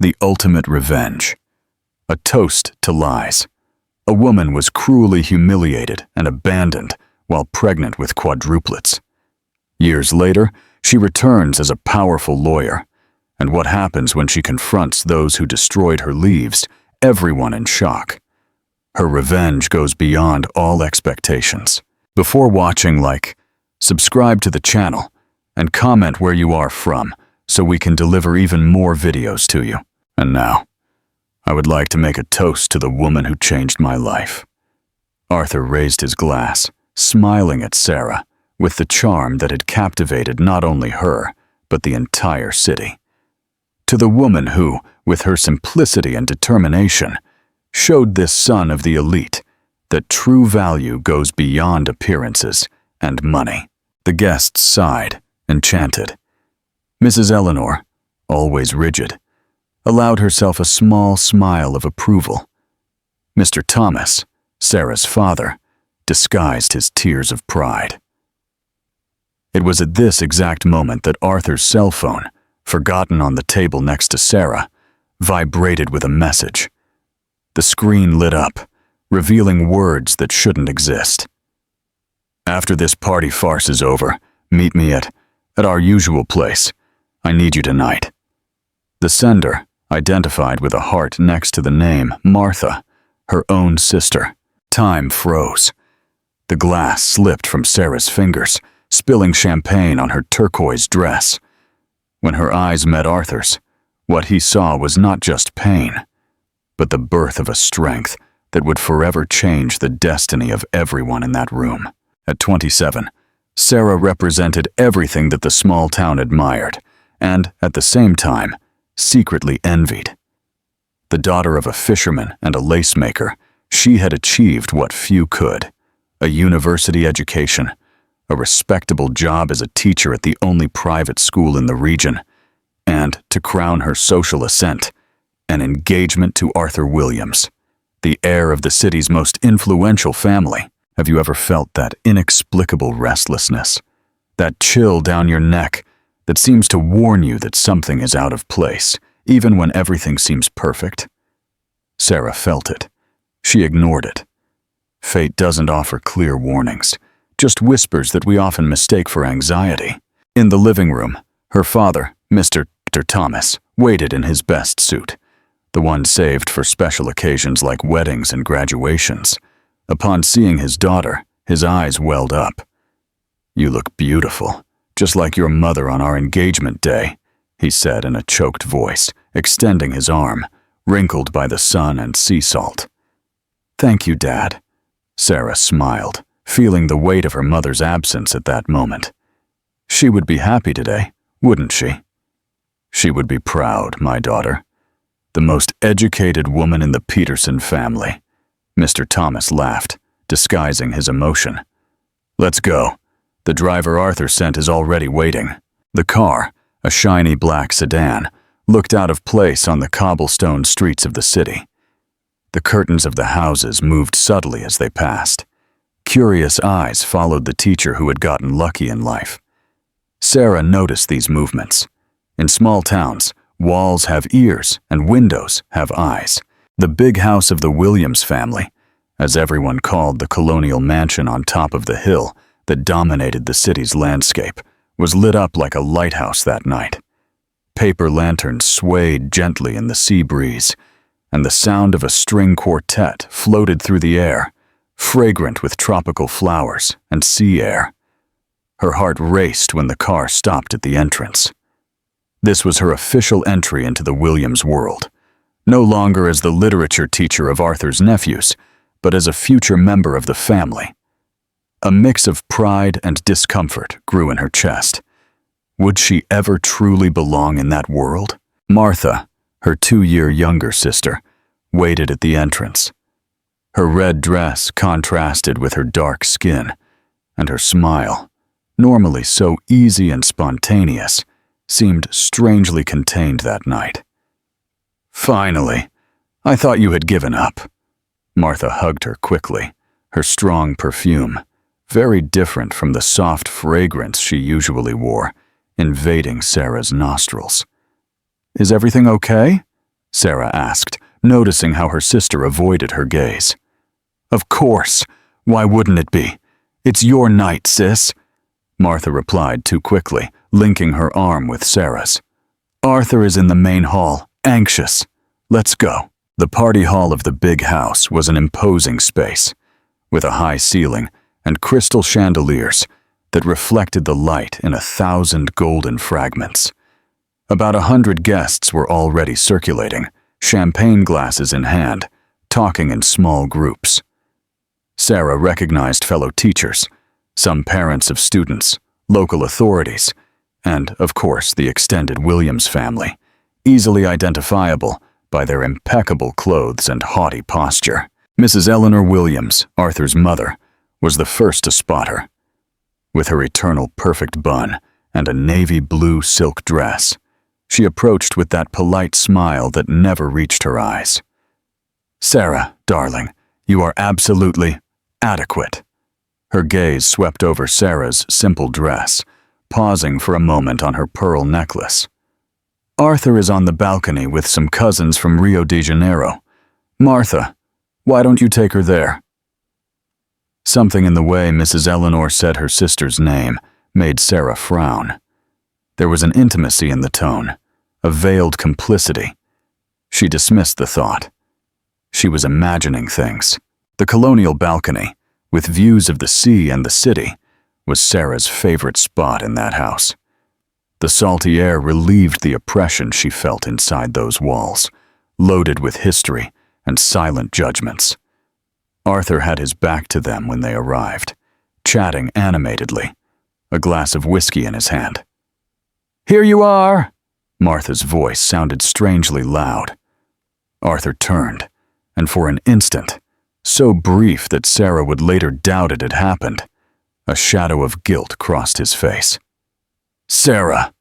The ultimate revenge. A toast to lies. A woman was cruelly humiliated and abandoned while pregnant with quadruplets. Years later, she returns as a powerful lawyer, and what happens when she confronts those who destroyed her leaves everyone in shock. Her revenge goes beyond all expectations. Before watching, subscribe to the channel, and comment where you are from so we can deliver even more videos to you. And now, I would like to make a toast to the woman who changed my life. Arthur raised his glass, smiling at Sarah, with the charm that had captivated not only her, but the entire city. To the woman who, with her simplicity and determination, showed this son of the elite that true value goes beyond appearances and money. The guests sighed, enchanted. Mrs. Eleanor, always rigid, allowed herself a small smile of approval. Mr. Thomas, Sarah's father, disguised his tears of pride. It was at this exact moment that Arthur's cell phone, forgotten on the table next to Sarah, vibrated with a message. The screen lit up, revealing words that shouldn't exist. "After this party farce is over, meet me at our usual place. I need you tonight." The sender, identified with a heart next to the name Martha, her own sister. Time froze. The glass slipped from Sarah's fingers, spilling champagne on her turquoise dress. When her eyes met Arthur's, what he saw was not just pain, but the birth of a strength that would forever change the destiny of everyone in that room. At 27, Sarah represented everything that the small town admired, and, at the same time, secretly envied. The daughter of a fisherman and a lace maker, she had achieved what few could: a university education, a respectable job as a teacher at the only private school in the region, and, to crown her social ascent, an engagement to Arthur Williams, the heir of the city's most influential family. Have you ever felt that inexplicable restlessness? That chill down your neck that seems to warn you that something is out of place, even when everything seems perfect? Sarah felt it. She ignored it. Fate doesn't offer clear warnings, just whispers that we often mistake for anxiety. In the living room, her father, Mr. Thomas, waited in his best suit, the one saved for special occasions like weddings and graduations. Upon seeing his daughter, his eyes welled up. "You look beautiful, just like your mother on our engagement day," he said in a choked voice, extending his arm, wrinkled by the sun and sea salt. "Thank you, Dad." Sarah smiled, feeling the weight of her mother's absence at that moment. She would be happy today, wouldn't she? She would be proud, my daughter. The most educated woman in the Peterson family. Mr. Thomas laughed, disguising his emotion. "Let's go. The driver Arthur sent is already waiting." The car, a shiny black sedan, looked out of place on the cobblestone streets of the city. The curtains of the houses moved subtly as they passed. Curious eyes followed the teacher who had gotten lucky in life. Sarah noticed these movements. In small towns, walls have ears and windows have eyes. The big house of the Williams family, as everyone called the colonial mansion on top of the hill that dominated the city's landscape, was lit up like a lighthouse that night. Paper lanterns swayed gently in the sea breeze, and the sound of a string quartet floated through the air, fragrant with tropical flowers and sea air. Her heart raced when the car stopped at the entrance. This was her official entry into the Williams world, no longer as the literature teacher of Arthur's nephews, but as a future member of the family. A mix of pride and discomfort grew in her chest. Would she ever truly belong in that world? Martha, her 2-year younger sister, waited at the entrance. Her red dress contrasted with her dark skin, and her smile, normally so easy and spontaneous, seemed strangely contained that night. "Finally, I thought you had given up." Martha hugged her quickly, her strong perfume, very different from the soft fragrance she usually wore, invading Sarah's nostrils. "Is everything okay?" Sarah asked, noticing how her sister avoided her gaze. Of course. Why wouldn't it be? It's your night, sis. Martha replied too quickly, linking her arm with Sarah's. Arthur is in the main hall, anxious. Let's go. The party hall of the big house was an imposing space, with a high ceiling and crystal chandeliers that reflected the light in 1,000 golden fragments. About 100 guests were already circulating, champagne glasses in hand, talking in small groups. Sarah recognized fellow teachers, some parents of students, local authorities, and, of course, the extended Williams family, easily identifiable by their impeccable clothes and haughty posture. Mrs. Eleanor Williams, Arthur's mother, was the first to spot her. With her eternal perfect bun and a navy blue silk dress, she approached with that polite smile that never reached her eyes. Sarah, darling, you are absolutely adequate. Her gaze swept over Sarah's simple dress, pausing for a moment on her pearl necklace. Arthur is on the balcony with some cousins from Rio de Janeiro. Martha, why don't you take her there? Something in the way Mrs. Eleanor said her sister's name made Sarah frown. There was an intimacy in the tone, a veiled complicity. She dismissed the thought. She was imagining things. The colonial balcony, with views of the sea and the city, was Sarah's favorite spot in that house. The salty air relieved the oppression she felt inside those walls, loaded with history and silent judgments. Arthur had his back to them when they arrived, chatting animatedly, a glass of whiskey in his hand. Here you are! Martha's voice sounded strangely loud. Arthur turned, and for an instant, so brief that Sarah would later doubt it had happened, a shadow of guilt crossed his face. Sarah!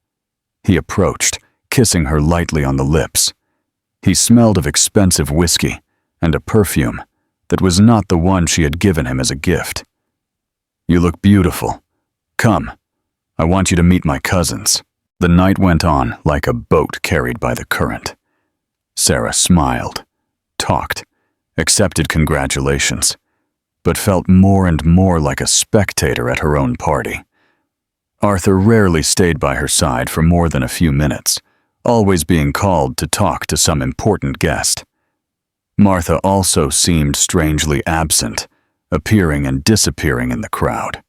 He approached, kissing her lightly on the lips. He smelled of expensive whiskey and a perfume that was not the one she had given him as a gift. You look beautiful. Come, I want you to meet my cousins. The night went on like a boat carried by the current. Sarah smiled, talked, accepted congratulations, but felt more and more like a spectator at her own party. Arthur rarely stayed by her side for more than a few minutes, always being called to talk to some important guest. Martha also seemed strangely absent, appearing and disappearing in the crowd.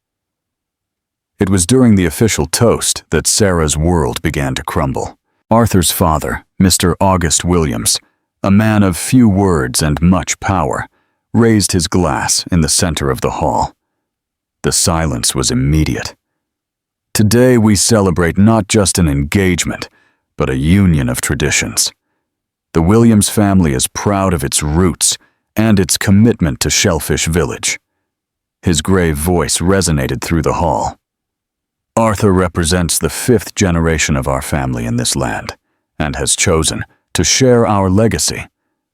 It was during the official toast that Sarah's world began to crumble. Arthur's father, Mr. August Williams, a man of few words and much power, raised his glass in the center of the hall. The silence was immediate. Today we celebrate not just an engagement, but a union of traditions. The Williams family is proud of its roots and its commitment to Shellfish Village. His grave voice resonated through the hall. Arthur represents the 5th generation of our family in this land and has chosen to share our legacy,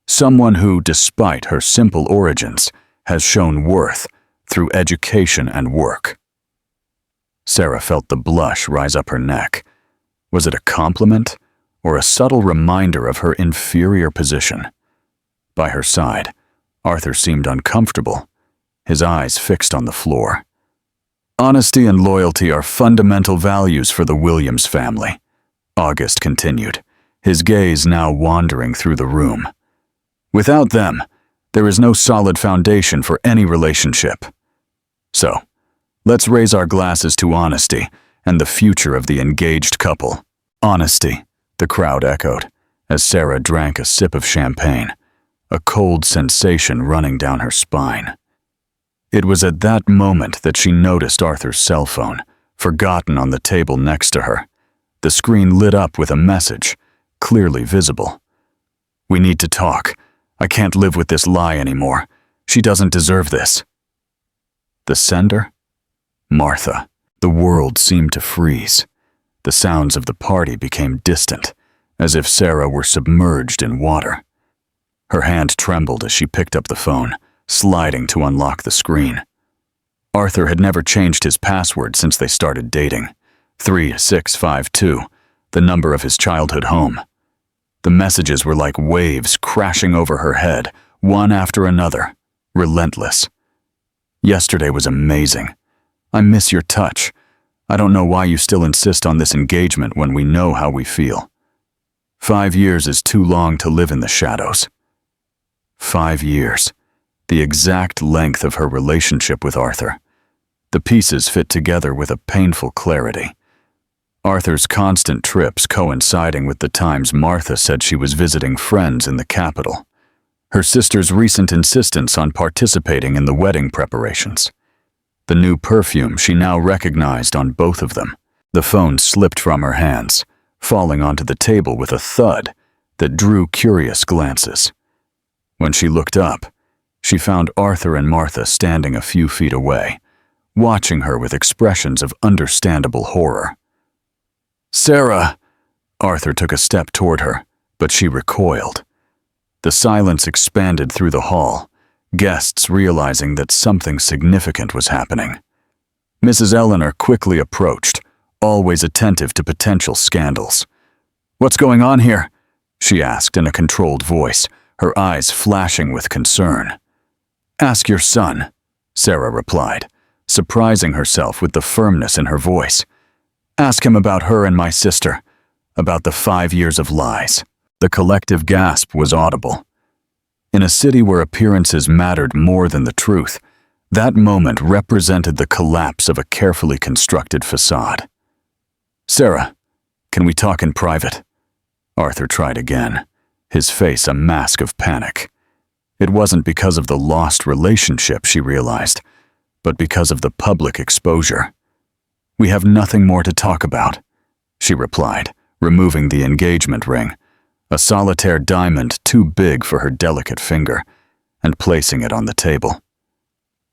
someone who, despite her simple origins, has shown worth through education and work. Sarah felt the blush rise up her neck. Was it a compliment or a subtle reminder of her inferior position? By her side, Arthur seemed uncomfortable, his eyes fixed on the floor. Honesty and loyalty are fundamental values for the Williams family, August continued, his gaze now wandering through the room. Without them, there is no solid foundation for any relationship. So, let's raise our glasses to honesty and the future of the engaged couple. Honesty, the crowd echoed, as Sarah drank a sip of champagne, a cold sensation running down her spine. It was at that moment that she noticed Arthur's cell phone, forgotten on the table next to her. The screen lit up with a message, clearly visible. We need to talk. I can't live with this lie anymore. She doesn't deserve this. The sender? Martha. The world seemed to freeze. The sounds of the party became distant, as if Sarah were submerged in water. Her hand trembled as she picked up the phone, sliding to unlock the screen. Arthur had never changed his password since they started dating. 3652, the number of his childhood home. The messages were like waves crashing over her head, one after another, relentless. Yesterday was amazing. I miss your touch. I don't know why you still insist on this engagement when we know how we feel. 5 years is too long to live in the shadows. 5 years. The exact length of her relationship with Arthur. The pieces fit together with a painful clarity. Arthur's constant trips coinciding with the times Martha said she was visiting friends in the capital. Her sister's recent insistence on participating in the wedding preparations. The new perfume she now recognized on both of them. The phone slipped from her hands, falling onto the table with a thud that drew curious glances. When she looked up, she found Arthur and Martha standing a few feet away, watching her with expressions of understandable horror. "Sarah!" Arthur took a step toward her, but she recoiled. The silence expanded through the hall, guests realizing that something significant was happening. Mrs. Eleanor quickly approached, always attentive to potential scandals. "What's going on here?" she asked in a controlled voice, her eyes flashing with concern. "Ask your son," Sarah replied, surprising herself with the firmness in her voice. "Ask him about her and my sister, about the 5 years of lies." The collective gasp was audible. In a city where appearances mattered more than the truth, that moment represented the collapse of a carefully constructed facade. "Sarah, can we talk in private?" Arthur tried again, his face a mask of panic. It wasn't because of the lost relationship, she realized, but because of the public exposure. "We have nothing more to talk about," she replied, removing the engagement ring, a solitaire diamond too big for her delicate finger, and placing it on the table.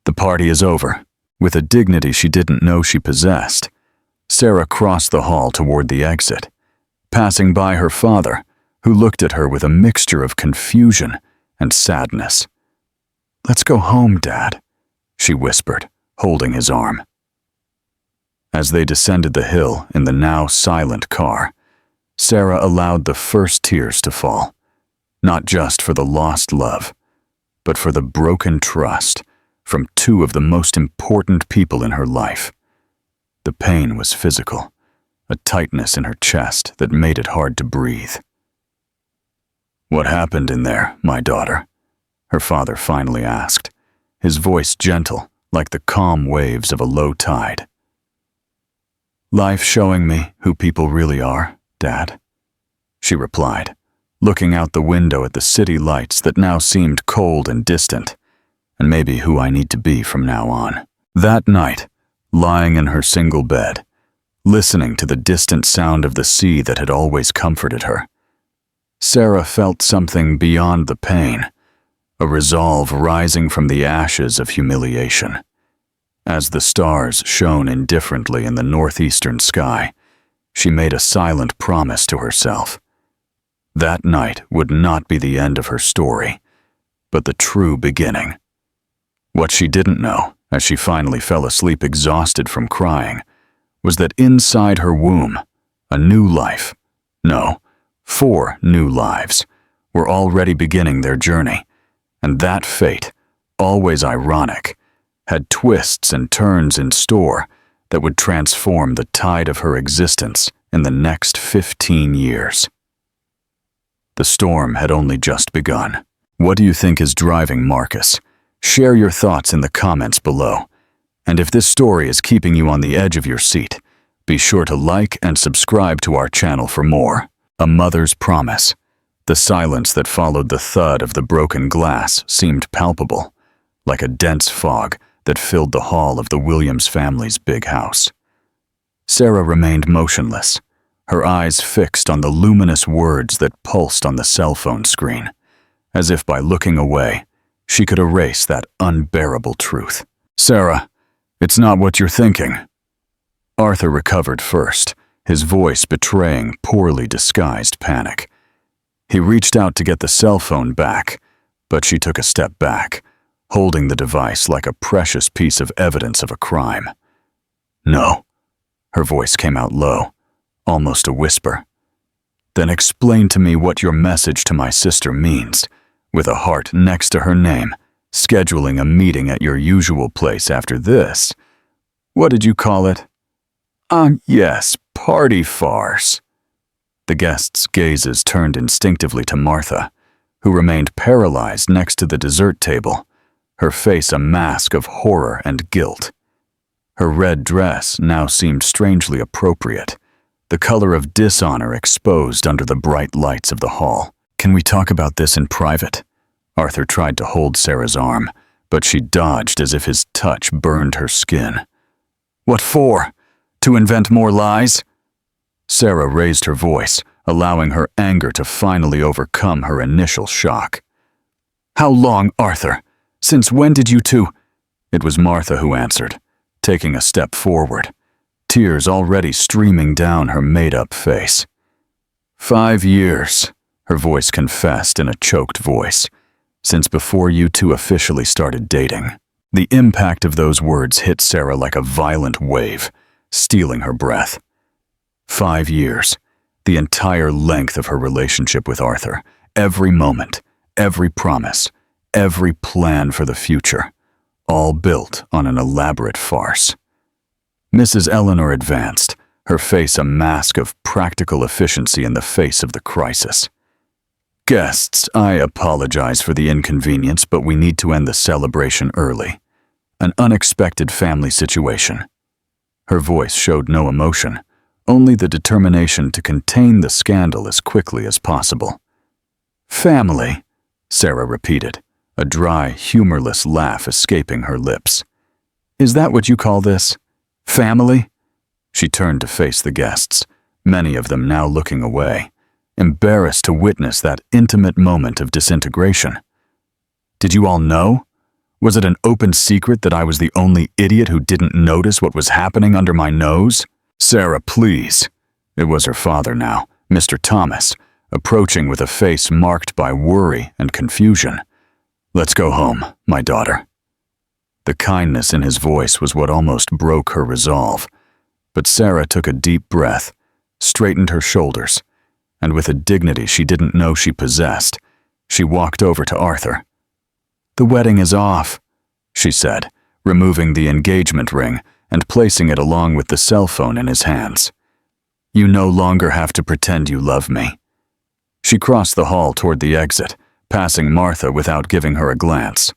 "The party is over." With a dignity she didn't know she possessed, Sarah crossed the hall toward the exit, passing by her father, who looked at her with a mixture of confusion and sadness. "Let's go home, Dad," she whispered, holding his arm. As they descended the hill in the now silent car, Sarah allowed the first tears to fall, not just for the lost love, but for the broken trust from two of the most important people in her life. The pain was physical, a tightness in her chest that made it hard to breathe. "What happened in there, my daughter?" her father finally asked, his voice gentle like the calm waves of a low tide. "Life showing me who people really are, Dad," she replied, looking out the window at the city lights that now seemed cold and distant, and maybe who I need to be from now on. That night, lying in her single bed, listening to the distant sound of the sea that had always comforted her, Sarah felt something beyond the pain, a resolve rising from the ashes of humiliation. As the stars shone indifferently in the northeastern sky, she made a silent promise to herself. That night would not be the end of her story, but the true beginning. What she didn't know, as she finally fell asleep exhausted from crying, was that inside her womb, a new life, no, 4 new lives, were already beginning their journey, and that fate, always ironic, had twists and turns in store that would transform the tide of her existence in the next 15 years. The storm had only just begun. What do you think is driving Marcus? Share your thoughts in the comments below. And if this story is keeping you on the edge of your seat, be sure to like and subscribe to our channel for more. A mother's promise. The silence that followed the thud of the broken glass seemed palpable, like a dense fog that filled the hall of the Williams family's big house. Sarah remained motionless, her eyes fixed on the luminous words that pulsed on the cell phone screen, as if by looking away, she could erase that unbearable truth. "Sarah, it's not what you're thinking." Arthur recovered first, his voice betraying poorly disguised panic. He reached out to get the cell phone back, but she took a step back, holding the device like a precious piece of evidence of a crime. "No." Her voice came out low, almost a whisper. Then explain to me what your message to my sister means, with a heart next to her name, scheduling a meeting at your usual place after this. What did you call it? Yes, party farce. The guests' gazes turned instinctively to Martha, who remained paralyzed next to the dessert table, her face a mask of horror and guilt. Her red dress now seemed strangely appropriate, the color of dishonor exposed under the bright lights of the hall. Can we talk about this in private? Arthur tried to hold Sarah's arm, but she dodged as if his touch burned her skin. What for? To invent more lies? Sarah raised her voice, allowing her anger to finally overcome her initial shock. How long, Arthur? Since when did you two? It was Martha who answered, taking a step forward, tears already streaming down her made-up face. 5 years, her voice confessed in a choked voice, since before you two officially started dating. The impact of those words hit Sarah like a violent wave, stealing her breath. 5 years, the entire length of her relationship with Arthur, every moment, every promise, every plan for the future, all built on an elaborate farce. Mrs. Eleanor advanced, her face a mask of practical efficiency in the face of the crisis. Guests, I apologize for the inconvenience, but we need to end the celebration early. An unexpected family situation. Her voice showed no emotion, only the determination to contain the scandal as quickly as possible. Family, Sarah repeated, a dry, humorless laugh escaping her lips. Is that what you call this? Family? She turned to face the guests, many of them now looking away, embarrassed to witness that intimate moment of disintegration. Did you all know? Was it an open secret that I was the only idiot who didn't notice what was happening under my nose? Sarah, please. It was her father now, Mr. Thomas, approaching with a face marked by worry and confusion. Let's go home, my daughter. The kindness in his voice was what almost broke her resolve, but Sarah took a deep breath, straightened her shoulders, and with a dignity she didn't know she possessed, she walked over to Arthur. The wedding is off, she said, removing the engagement ring and placing it along with the cell phone in his hands. You no longer have to pretend you love me. She crossed the hall toward the exit, passing Martha without giving her a glance.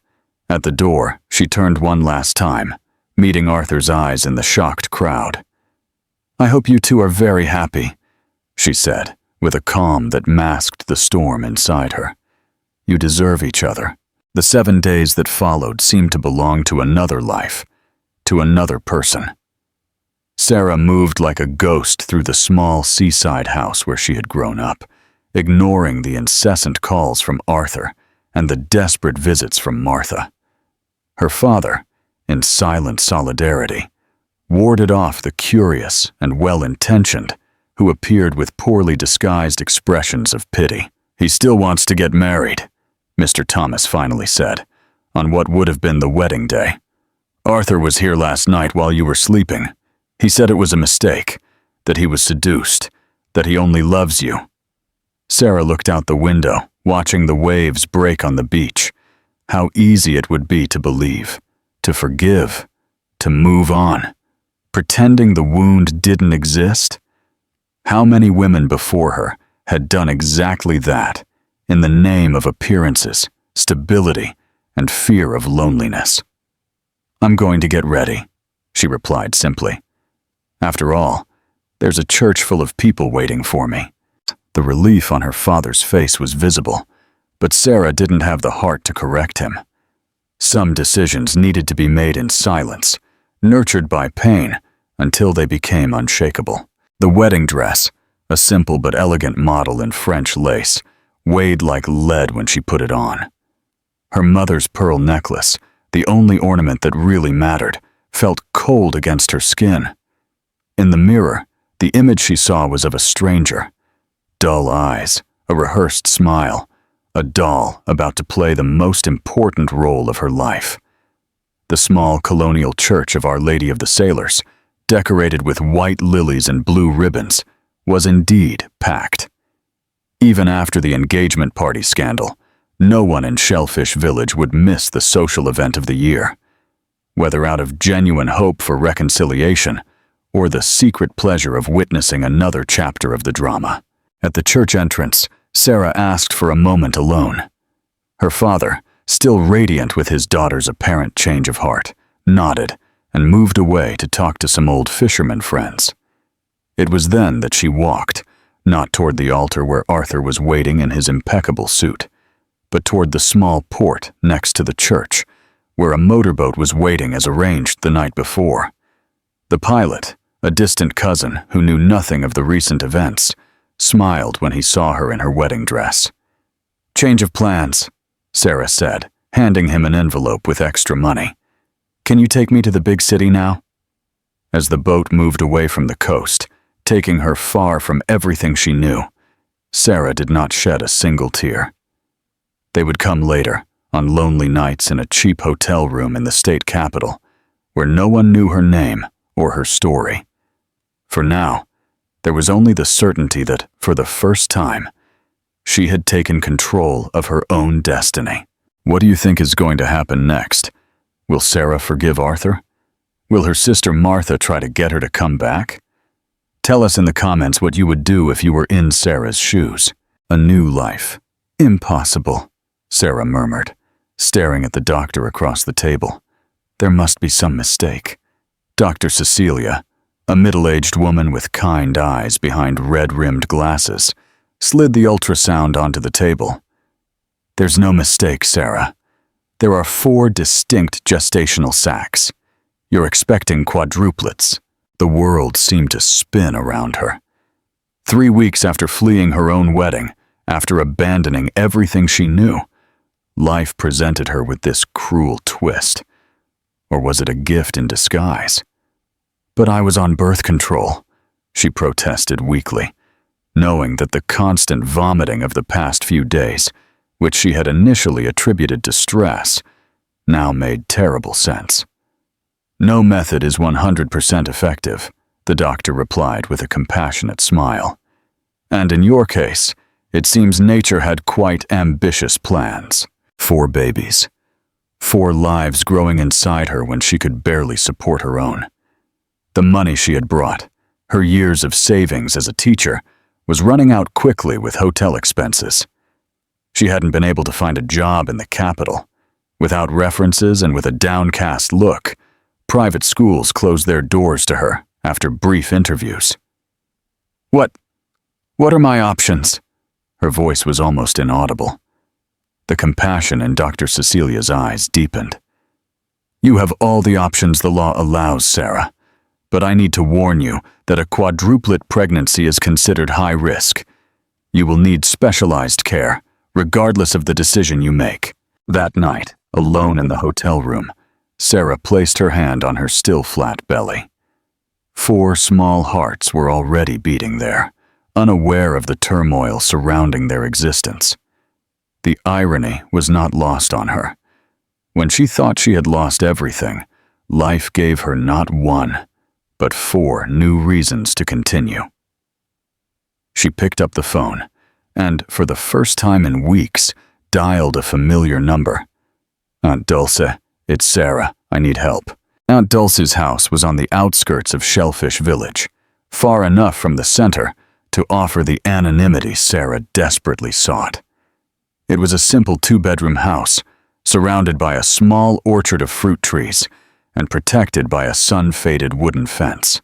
At the door, she turned one last time, meeting Arthur's eyes in the shocked crowd. I hope you two are very happy, she said, with a calm that masked the storm inside her. You deserve each other. The 7 days that followed seemed to belong to another life, to another person. Sarah moved like a ghost through the small seaside house where she had grown up, ignoring the incessant calls from Arthur and the desperate visits from Martha. Her father, in silent solidarity, warded off the curious and well-intentioned who appeared with poorly disguised expressions of pity. He still wants to get married, Mr. Thomas finally said, on what would have been the wedding day. Arthur was here last night while you were sleeping. He said it was a mistake, that he was seduced, that he only loves you. Sarah looked out the window, watching the waves break on the beach. How easy it would be to believe, to forgive, to move on, pretending the wound didn't exist. How many women before her had done exactly that, in the name of appearances, stability, and fear of loneliness. I'm going to get ready, she replied simply. After all, there's a church full of people waiting for me. The relief on her father's face was visible, but Sarah didn't have the heart to correct him. Some decisions needed to be made in silence, nurtured by pain, until they became unshakable. The wedding dress, a simple but elegant model in French lace, weighed like lead when she put it on. Her mother's pearl necklace, the only ornament that really mattered, felt cold against her skin. In the mirror, the image she saw was of a stranger. Dull eyes, a rehearsed smile, a doll about to play the most important role of her life. The small colonial church of Our Lady of the Sailors, decorated with white lilies and blue ribbons, was indeed packed. Even after the engagement party scandal, no one in Shellfish Village would miss the social event of the year. Whether out of genuine hope for reconciliation or the secret pleasure of witnessing another chapter of the drama. At the church entrance, Sarah asked for a moment alone. Her father, still radiant with his daughter's apparent change of heart, nodded and moved away to talk to some old fisherman friends. It was then that she walked, not toward the altar where Arthur was waiting in his impeccable suit, but toward the small port next to the church, where a motorboat was waiting as arranged the night before. The pilot, a distant cousin who knew nothing of the recent events, smiled when he saw her in her wedding dress. "Change of plans," Sarah said, handing him an envelope with extra money. "Can you take me to the big city now?" As the boat moved away from the coast, taking her far from everything she knew, Sarah did not shed a single tear. They would come later, on lonely nights in a cheap hotel room in the state capital, where no one knew her name or her story. For now, there was only the certainty that, for the first time, she had taken control of her own destiny. What do you think is going to happen next? Will Sarah forgive Arthur? Will her sister Martha try to get her to come back? Tell us in the comments what you would do if you were in Sarah's shoes. A new life. Impossible, Sarah murmured, staring at the doctor across the table. There must be some mistake. Dr. Cecilia, a middle-aged woman with kind eyes behind red-rimmed glasses, slid the ultrasound onto the table. There's no mistake, Sarah. There are 4 distinct gestational sacs. You're expecting quadruplets. The world seemed to spin around her. 3 weeks after fleeing her own wedding, after abandoning everything she knew, life presented her with this cruel twist. Or was it a gift in disguise? "But I was on birth control," she protested weakly, knowing that the constant vomiting of the past few days, which she had initially attributed to stress, now made terrible sense. "No method is 100% effective," the doctor replied with a compassionate smile. "And in your case, it seems nature had quite ambitious plans. 4 babies. 4 lives growing inside her when she could barely support her own. The money she had brought, her years of savings as a teacher, was running out quickly with hotel expenses. She hadn't been able to find a job in the capital. Without references and with a downcast look, private schools closed their doors to her after brief interviews. What are my options?" Her voice was almost inaudible. The compassion in Dr. Cecilia's eyes deepened. "You have all the options the law allows, Sarah. But I need to warn you that a quadruplet pregnancy is considered high risk. You will need specialized care, regardless of the decision you make." That night, alone in the hotel room, Sarah placed her hand on her still flat belly. 4 small hearts were already beating there, unaware of the turmoil surrounding their existence. The irony was not lost on her. When she thought she had lost everything, life gave her not 1, but 4 new reasons to continue. She picked up the phone and, for the first time in weeks, dialed a familiar number. "Aunt Dulce, it's Sarah. I need help." Aunt Dulce's house was on the outskirts of Shellfish Village, far enough from the center to offer the anonymity Sarah desperately sought. It was a simple 2-bedroom house, surrounded by a small orchard of fruit trees and protected by a sun-faded wooden fence.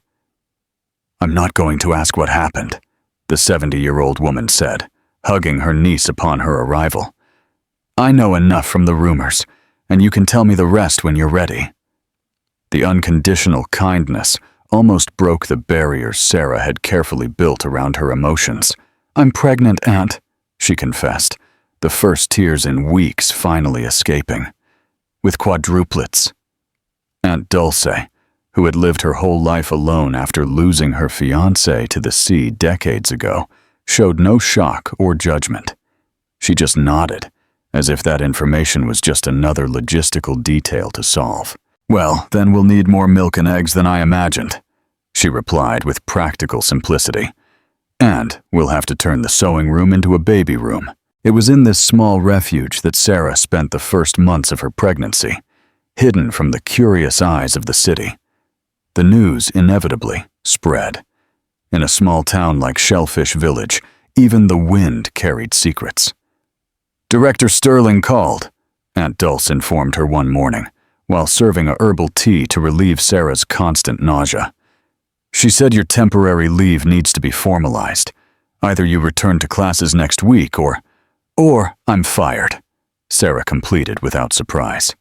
"I'm not going to ask what happened," the 70-year-old woman said, hugging her niece upon her arrival. "I know enough from the rumors, and you can tell me the rest when you're ready." The unconditional kindness almost broke the barriers Sarah had carefully built around her emotions. "I'm pregnant, Aunt," she confessed, the first tears in weeks finally escaping. "With quadruplets." Aunt Dulce, who had lived her whole life alone after losing her fiancé to the sea decades ago, showed no shock or judgment. She just nodded, as if that information was just another logistical detail to solve. "Well, then we'll need more milk and eggs than I imagined," she replied with practical simplicity. And we'll have to turn the sewing room into a baby room. It was in this small refuge that Sarah spent the first months of her pregnancy, hidden from the curious eyes of the city. The news inevitably spread. In a small town like Shellfish Village, even the wind carried secrets. "Director Sterling called," Aunt Dulce informed her one morning, while serving a herbal tea to relieve Sarah's constant nausea. "She said your temporary leave needs to be formalized. Either you return to classes next week or I'm fired," Sarah completed without surprise.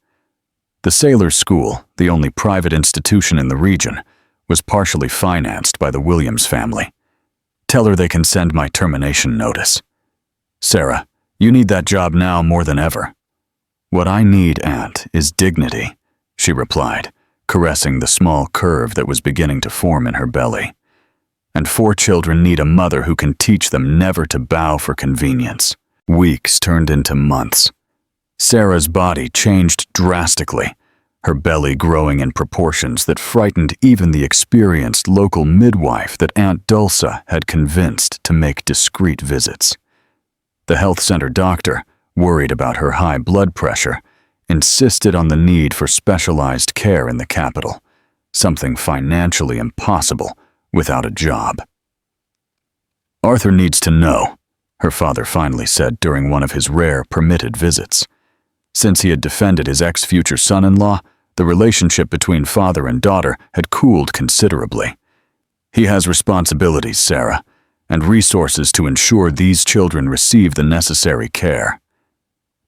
The Sailors' School, the only private institution in the region, was partially financed by the Williams family. "Tell her they can send my termination notice." "Sarah, you need that job now more than ever." "What I need, Aunt, is dignity," she replied, caressing the small curve that was beginning to form in her belly. "And 4 children need a mother who can teach them never to bow for convenience." Weeks turned into months. Sarah's body changed drastically, her belly growing in proportions that frightened even the experienced local midwife that Aunt Dulce had convinced to make discreet visits. The health center doctor, worried about her high blood pressure, insisted on the need for specialized care in the capital, something financially impossible without a job. "Arthur needs to know," her father finally said during one of his rare permitted visits. Since he had defended his ex-future son-in-law, the relationship between father and daughter had cooled considerably. "He has responsibilities, Sarah, and resources to ensure these children receive the necessary care.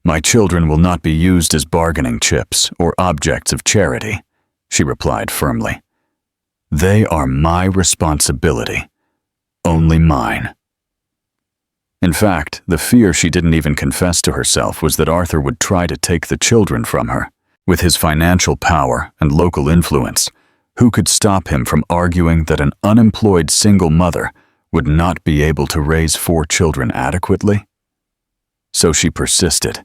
My children will not be used as bargaining chips or objects of charity," she replied firmly. "They are my responsibility, only mine." In fact, the fear she didn't even confess to herself was that Arthur would try to take the children from her. With his financial power and local influence, who could stop him from arguing that an unemployed single mother would not be able to raise 4 children adequately? So she persisted,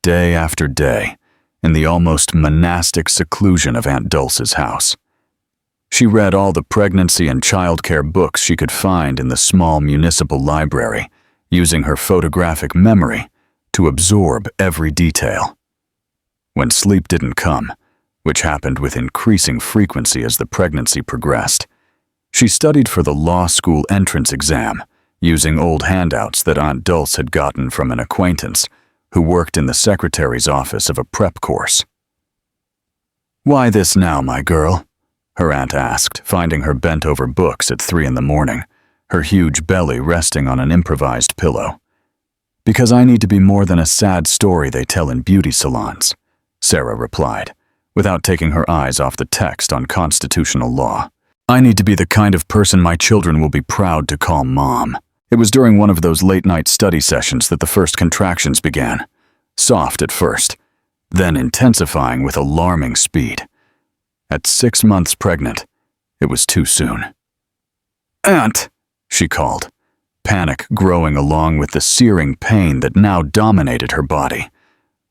day after day, in the almost monastic seclusion of Aunt Dulce's house. She read all the pregnancy and childcare books she could find in the small municipal library, using her photographic memory to absorb every detail. When sleep didn't come, which happened with increasing frequency as the pregnancy progressed, she studied for the law school entrance exam, using old handouts that Aunt Dulce had gotten from an acquaintance who worked in the secretary's office of a prep course. "Why this now, my girl?" her aunt asked, finding her bent over books at 3 a.m, her huge belly resting on an improvised pillow. "Because I need to be more than a sad story they tell in beauty salons," Sarah replied, without taking her eyes off the text on constitutional law. "I need to be the kind of person my children will be proud to call mom." It was during one of those late-night study sessions that the first contractions began, soft at first, then intensifying with alarming speed. At 6 months pregnant, it was too soon. "Aunt!" she called, panic growing along with the searing pain that now dominated her body.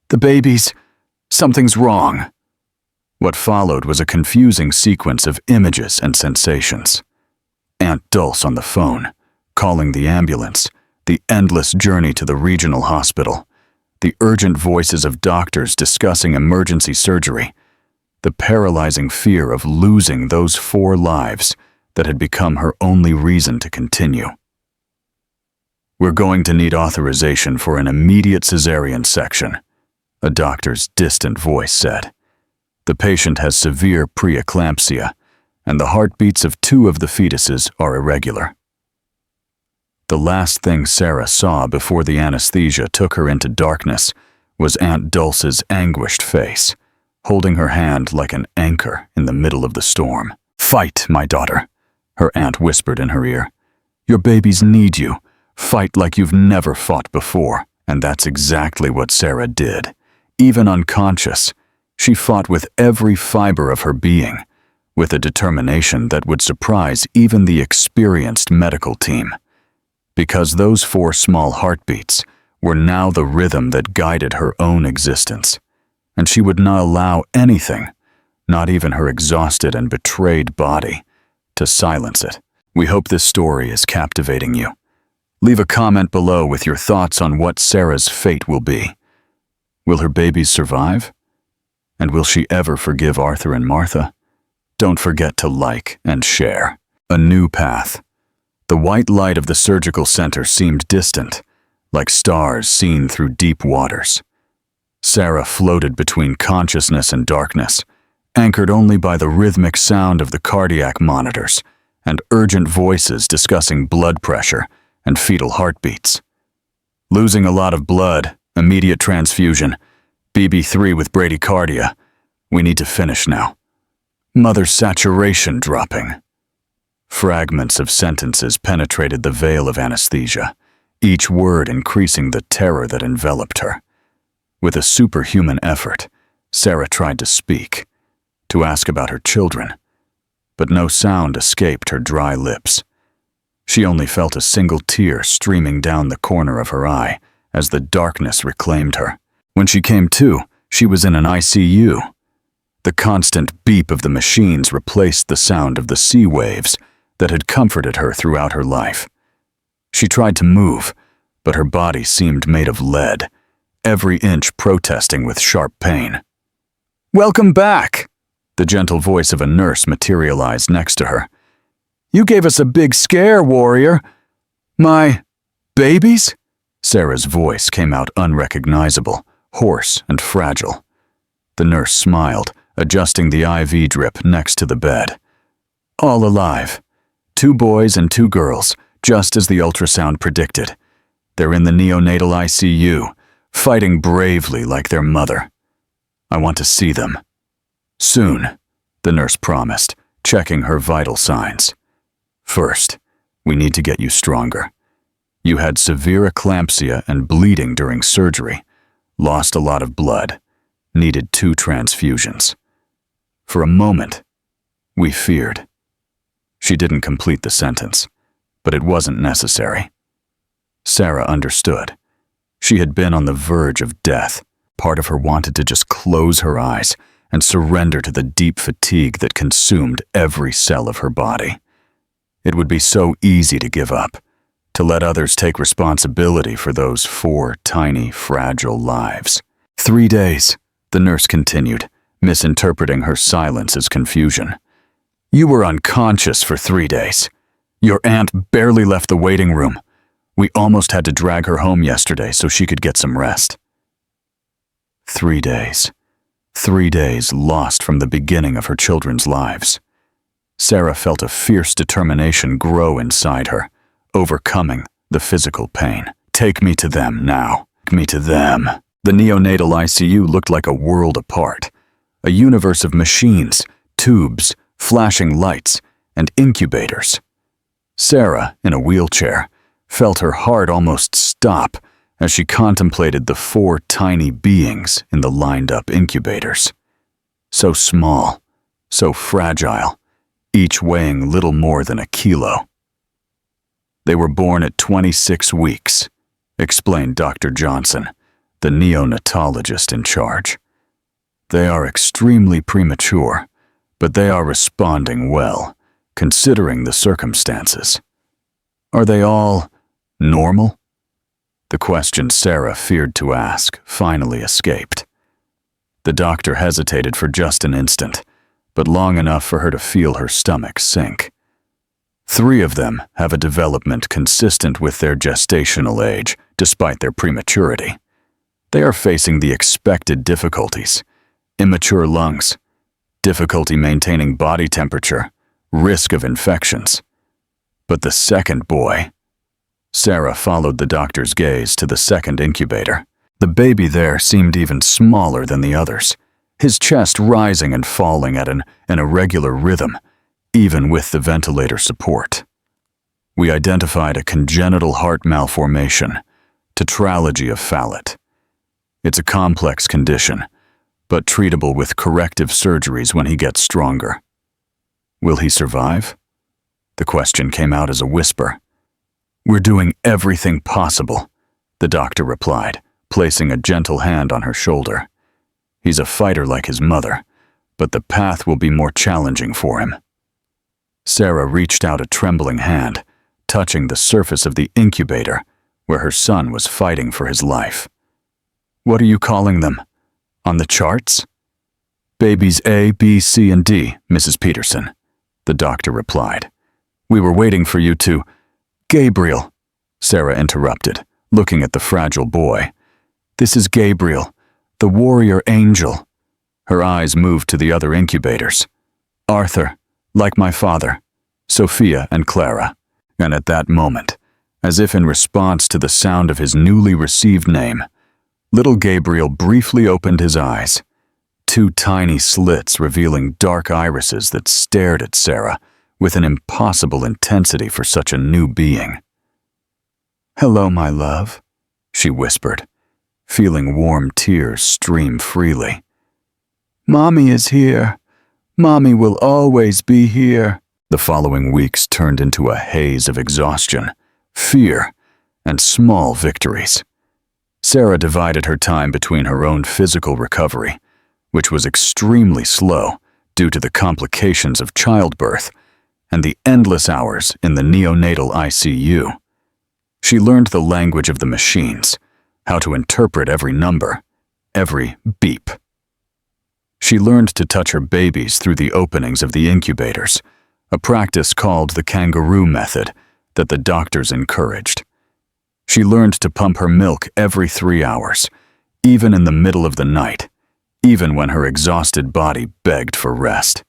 "The babies, something's wrong." What followed was a confusing sequence of images and sensations. Aunt Dulce on the phone, calling the ambulance, the endless journey to the regional hospital, the urgent voices of doctors discussing emergency surgery, the paralyzing fear of losing those 4 lives that had become her only reason to continue. "We're going to need authorization for an immediate cesarean section," a doctor's distant voice said. "The patient has severe preeclampsia, and the heartbeats of 2 of the fetuses are irregular." The last thing Sarah saw before the anesthesia took her into darkness was Aunt Dulce's anguished face, holding her hand like an anchor in the middle of the storm. "Fight, my daughter," her aunt whispered in her ear. "Your babies need you. Fight like you've never fought before." And that's exactly what Sarah did. Even unconscious, she fought with every fiber of her being, with a determination that would surprise even the experienced medical team. Because those 4 small heartbeats were now the rhythm that guided her own existence, and she would not allow anything, not even her exhausted and betrayed body, to silence it. We hope this story is captivating you. Leave a comment below with your thoughts on what Sarah's fate will be. Will her babies survive? And will she ever forgive Arthur and Martha? Don't forget to like and share. A new path. The white light of the surgical center seemed distant, like stars seen through deep waters. Sarah floated between consciousness and darkness, anchored only by the rhythmic sound of the cardiac monitors and urgent voices discussing blood pressure and fetal heartbeats. Losing a lot of blood, immediate transfusion, BB3 with bradycardia. We need to finish now. Mother's saturation dropping. Fragments of sentences penetrated the veil of anesthesia, each word increasing the terror that enveloped her. With a superhuman effort, Sarah tried to speak, to ask about her children, but no sound escaped her dry lips. She only felt a single tear streaming down the corner of her eye as the darkness reclaimed her. When she came to, she was in an ICU. The constant beep of the machines replaced the sound of the sea waves that had comforted her throughout her life. She tried to move, but her body seemed made of lead, every inch protesting with sharp pain. "Welcome back!" The gentle voice of a nurse materialized next to her. "You gave us a big scare, warrior." "My babies?" Sarah's voice came out unrecognizable, hoarse and fragile. The nurse smiled, adjusting the IV drip next to the bed. "All alive. 2 boys and 2 girls, just as the ultrasound predicted. They're in the neonatal ICU, fighting bravely like their mother. I want to see them. Soon," the nurse promised, checking her vital signs. "First, we need to get you stronger. You had severe eclampsia and bleeding during surgery, lost a lot of blood, needed 2 transfusions. For a moment, we feared." She didn't complete the sentence, but it wasn't necessary. Sarah understood. She had been on the verge of death. Part of her wanted to just close her eyes and surrender to the deep fatigue that consumed every cell of her body. It would be so easy to give up, to let others take responsibility for those 4 tiny, fragile lives. 3 days, the nurse continued, misinterpreting her silence as confusion. "You were unconscious for 3 days. Your aunt barely left the waiting room. We almost had to drag her home yesterday so she could get some rest." 3 days. 3 days lost from the beginning of her children's lives. Sarah felt a fierce determination grow inside her, overcoming the physical pain. "Take me to them now. Take me to them." The neonatal ICU looked like a world apart, a universe of machines, tubes, flashing lights, and incubators. Sarah, in a wheelchair, felt her heart almost stop as she contemplated the 4 tiny beings in the lined-up incubators. So small, so fragile, each weighing little more than a kilo. "They were born at 26 weeks, explained Dr. Johnson, the neonatologist in charge. "They are extremely premature, but they are responding well, considering the circumstances." "Are they all normal?" The question Sarah feared to ask finally escaped. The doctor hesitated for just an instant, but long enough for her to feel her stomach sink. 3 of them have a development consistent with their gestational age, despite their prematurity. They are facing the expected difficulties: immature lungs, difficulty maintaining body temperature, risk of infections. But the second boy... Sarah followed the doctor's gaze to the second incubator. The baby there seemed even smaller than the others, his chest rising and falling at an irregular rhythm, even with the ventilator support. "We identified a congenital heart malformation, tetralogy of Fallot. It's a complex condition, but treatable with corrective surgeries when he gets stronger." "Will he survive?" The question came out as a whisper. "We're doing everything possible," the doctor replied, placing a gentle hand on her shoulder. "He's a fighter like his mother, but the path will be more challenging for him." Sarah reached out a trembling hand, touching the surface of the incubator where her son was fighting for his life. "What are you calling them? On the charts?" "Babies A, B, C, and D, Mrs. Peterson," the doctor replied. "We were waiting for you to—" "Gabriel," Sarah interrupted, looking at the fragile boy. "This is Gabriel, the warrior angel." Her eyes moved to the other incubators. "Arthur, like my father, Sophia and Clara." And at that moment, as if in response to the sound of his newly received name, little Gabriel briefly opened his eyes, two tiny slits revealing dark irises that stared at Sarah with an impossible intensity for such a new being. "Hello, my love," she whispered, feeling warm tears stream freely. "Mommy is here. Mommy will always be here." The following weeks turned into a haze of exhaustion, fear, and small victories. Sarah divided her time between her own physical recovery, which was extremely slow due to the complications of childbirth, and the endless hours in the neonatal ICU. She learned the language of the machines, how to interpret every number, every beep. She learned to touch her babies through the openings of the incubators, a practice called the kangaroo method that the doctors encouraged. She learned to pump her milk every 3 hours, even in the middle of the night, even when her exhausted body begged for rest.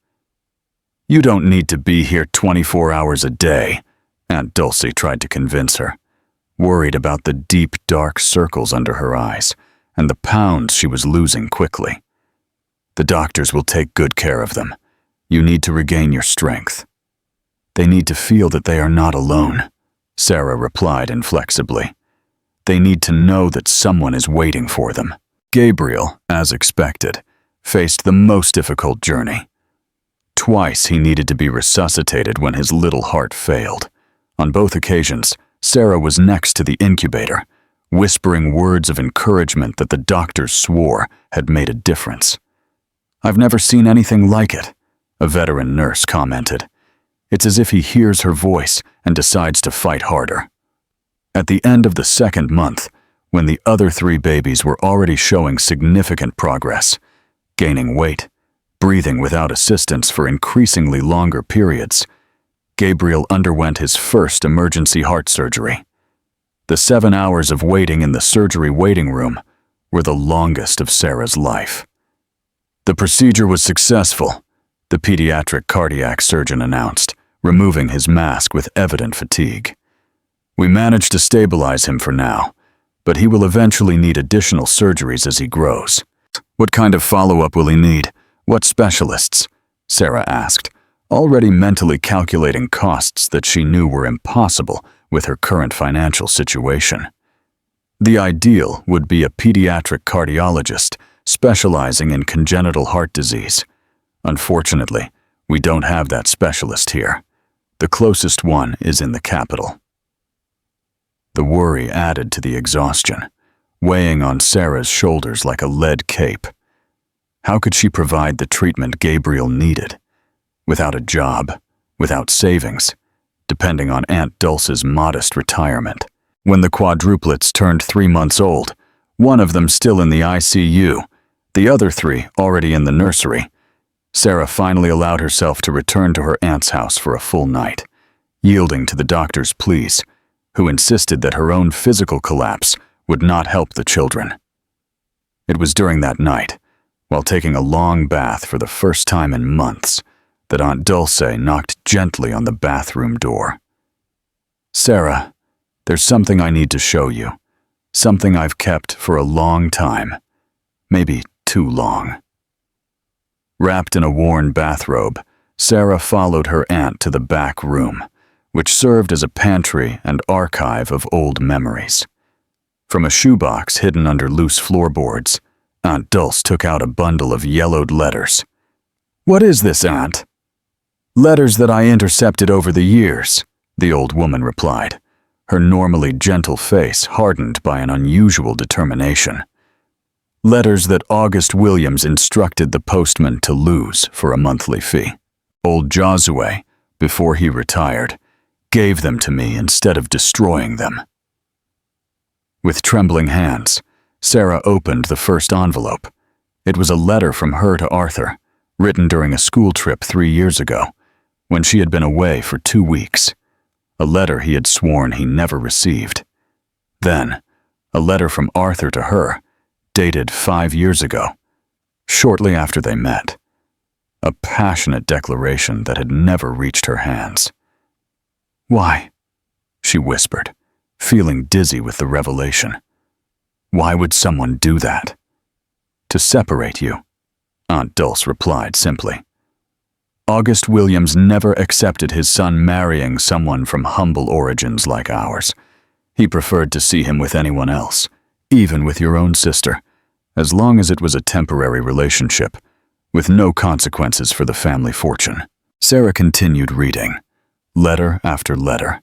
"You don't need to be here 24 hours a day," Aunt Dulcie tried to convince her, worried about the deep, dark circles under her eyes and the pounds she was losing quickly. "The doctors will take good care of them. You need to regain your strength." "They need to feel that they are not alone," Sarah replied inflexibly. "They need to know that someone is waiting for them." Gabriel, as expected, faced the most difficult journey. Twice he needed to be resuscitated when his little heart failed. On both occasions, Sarah was next to the incubator, whispering words of encouragement that the doctors swore had made a difference. "I've never seen anything like it," a veteran nurse commented. "It's as if he hears her voice and decides to fight harder." At the end of the second month, when the other 3 babies were already showing significant progress, gaining weight, breathing without assistance for increasingly longer periods, Gabriel underwent his first emergency heart surgery. The 7 hours of waiting in the surgery waiting room were the longest of Sarah's life. "The procedure was successful," the pediatric cardiac surgeon announced, removing his mask with evident fatigue. "We managed to stabilize him for now, but he will eventually need additional surgeries as he grows." "What kind of follow-up will he need? What specialists?" Sarah asked, already mentally calculating costs that she knew were impossible with her current financial situation. The ideal would be a pediatric cardiologist specializing in congenital heart disease. Unfortunately, we don't have that specialist here. The closest one is in the capital. The worry added to the exhaustion, weighing on Sarah's shoulders like a lead cape. How could she provide the treatment Gabriel needed? Without a job, without savings, depending on Aunt Dulce's modest retirement. When the quadruplets turned 3 months old, one of them still in the ICU, the other 3 already in the nursery, Sarah finally allowed herself to return to her aunt's house for a full night, yielding to the doctor's pleas, who insisted that her own physical collapse would not help the children. It was during that night, while taking a long bath for the first time in months, that Aunt Dulce knocked gently on the bathroom door. "Sarah, there's something I need to show you, something I've kept for a long time, maybe too long." Wrapped in a worn bathrobe, Sarah followed her aunt to the back room, which served as a pantry and archive of old memories. From a shoebox hidden under loose floorboards, Aunt Dulce took out a bundle of yellowed letters. "What is this, Aunt?" "Letters that I intercepted over the years," the old woman replied, her normally gentle face hardened by an unusual determination. "Letters that August Williams instructed the postman to lose for a monthly fee." Old Josue, before he retired, gave them to me instead of destroying them. With trembling hands, Sarah opened the first envelope. It was a letter from her to Arthur, written during a school trip 3 years ago, when she had been away for 2 weeks. A letter he had sworn he never received. Then, a letter from Arthur to her, dated 5 years ago, shortly after they met. A passionate declaration that had never reached her hands. "Why?" she whispered, feeling dizzy with the revelation. "Why would someone do that?" "To separate you," Aunt Dulce replied simply. August Williams never accepted his son marrying someone from humble origins like ours. He preferred to see him with anyone else, even with your own sister, as long as it was a temporary relationship, with no consequences for the family fortune. Sarah continued reading, letter after letter,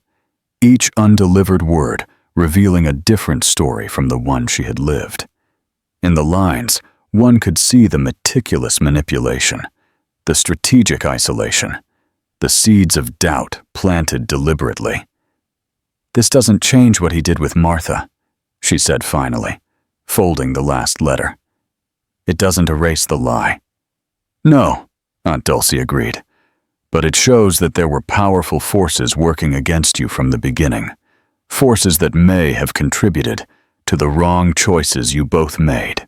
each undelivered word revealing a different story from the one she had lived. In the lines, one could see the meticulous manipulation, the strategic isolation, the seeds of doubt planted deliberately. "This doesn't change what he did with Martha," she said finally, folding the last letter. "It doesn't erase the lie." "No," Aunt Dulcie agreed, "but it shows that there were powerful forces working against you from the beginning, forces that may have contributed to the wrong choices you both made."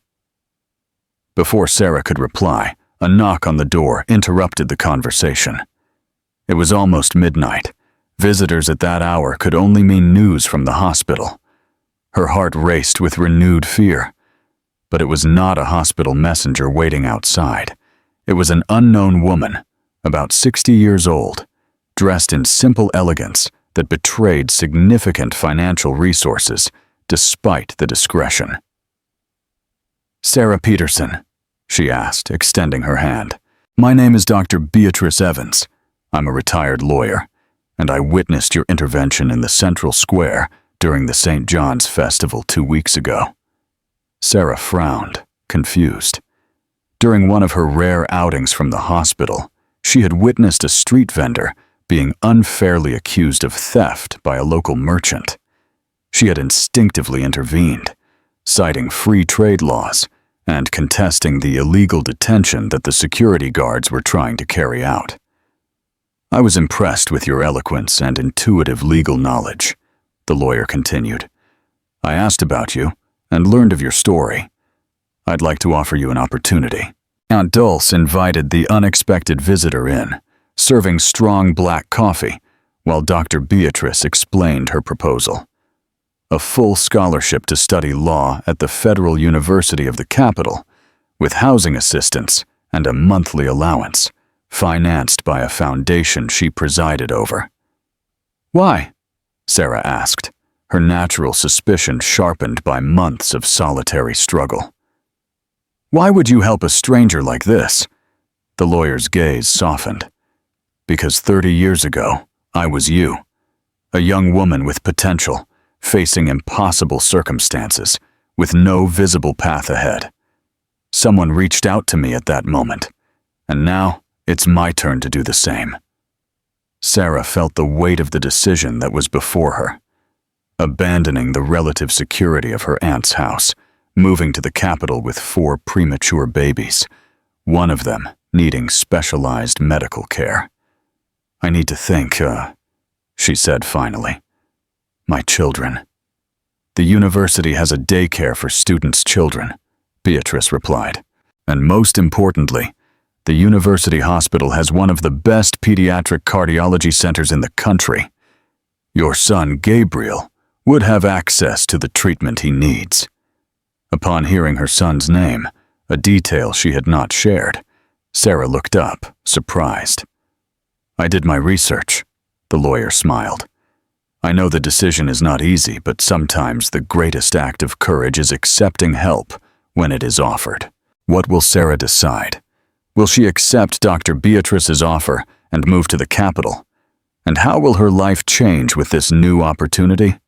Before Sarah could reply, a knock on the door interrupted the conversation. It was almost midnight. Visitors at that hour could only mean news from the hospital. Her heart raced with renewed fear. But it was not a hospital messenger waiting outside. It was an unknown woman, about 60 years old, dressed in simple elegance that betrayed significant financial resources despite the discretion. "Sarah Peterson," she asked, extending her hand. "My name is Dr. Beatrice Evans. I'm a retired lawyer, and I witnessed your intervention in the Central Square during the St. John's Festival 2 weeks ago." Sarah frowned, confused. During one of her rare outings from the hospital, she had witnessed a street vendor being unfairly accused of theft by a local merchant. She had instinctively intervened, citing free trade laws and contesting the illegal detention that the security guards were trying to carry out. "I was impressed with your eloquence and intuitive legal knowledge," the lawyer continued. "I asked about you and learned of your story. I'd like to offer you an opportunity." Aunt Dulce invited the unexpected visitor in, serving strong black coffee, while Dr. Beatrice explained her proposal. A full scholarship to study law at the Federal University of the capital, with housing assistance and a monthly allowance, financed by a foundation she presided over. "Why?" Sarah asked, her natural suspicion sharpened by months of solitary struggle. "Why would you help a stranger like this?" The lawyer's gaze softened. "Because 30 years ago, I was you, a young woman with potential, facing impossible circumstances, with no visible path ahead. Someone reached out to me at that moment, and now it's my turn to do the same." Sarah felt the weight of the decision that was before her. Abandoning the relative security of her aunt's house, moving to the capital with 4 premature babies, one of them needing specialized medical care. "I need to think, she said finally. "My children." "The university has a daycare for students' children," Beatrice replied. "And most importantly, the university hospital has one of the best pediatric cardiology centers in the country. Your son, Gabriel, would have access to the treatment he needs." Upon hearing her son's name, a detail she had not shared, Sarah looked up, surprised. "I did my research," the lawyer smiled. "I know the decision is not easy, but sometimes the greatest act of courage is accepting help when it is offered." What will Sarah decide? Will she accept Dr. Beatrice's offer and move to the capital? And how will her life change with this new opportunity?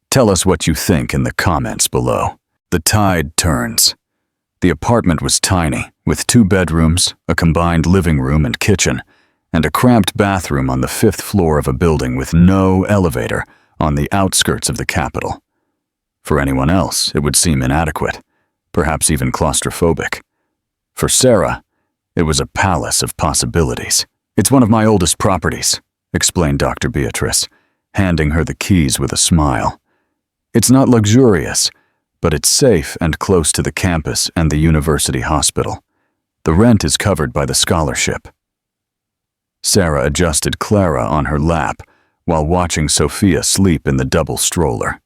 Tell us what you think in the comments below. The tide turns. The apartment was tiny, with 2 bedrooms, a combined living room and kitchen, and a cramped bathroom on the 5th floor of a building with no elevator on the outskirts of the capital. For anyone else, it would seem inadequate, perhaps even claustrophobic. For Sarah, it was a palace of possibilities. "It's one of my oldest properties," explained Dr. Beatrice, handing her the keys with a smile. "It's not luxurious, but it's safe and close to the campus and the university hospital. The rent is covered by the scholarship." Sarah adjusted Clara on her lap while watching Sophia sleep in the double stroller.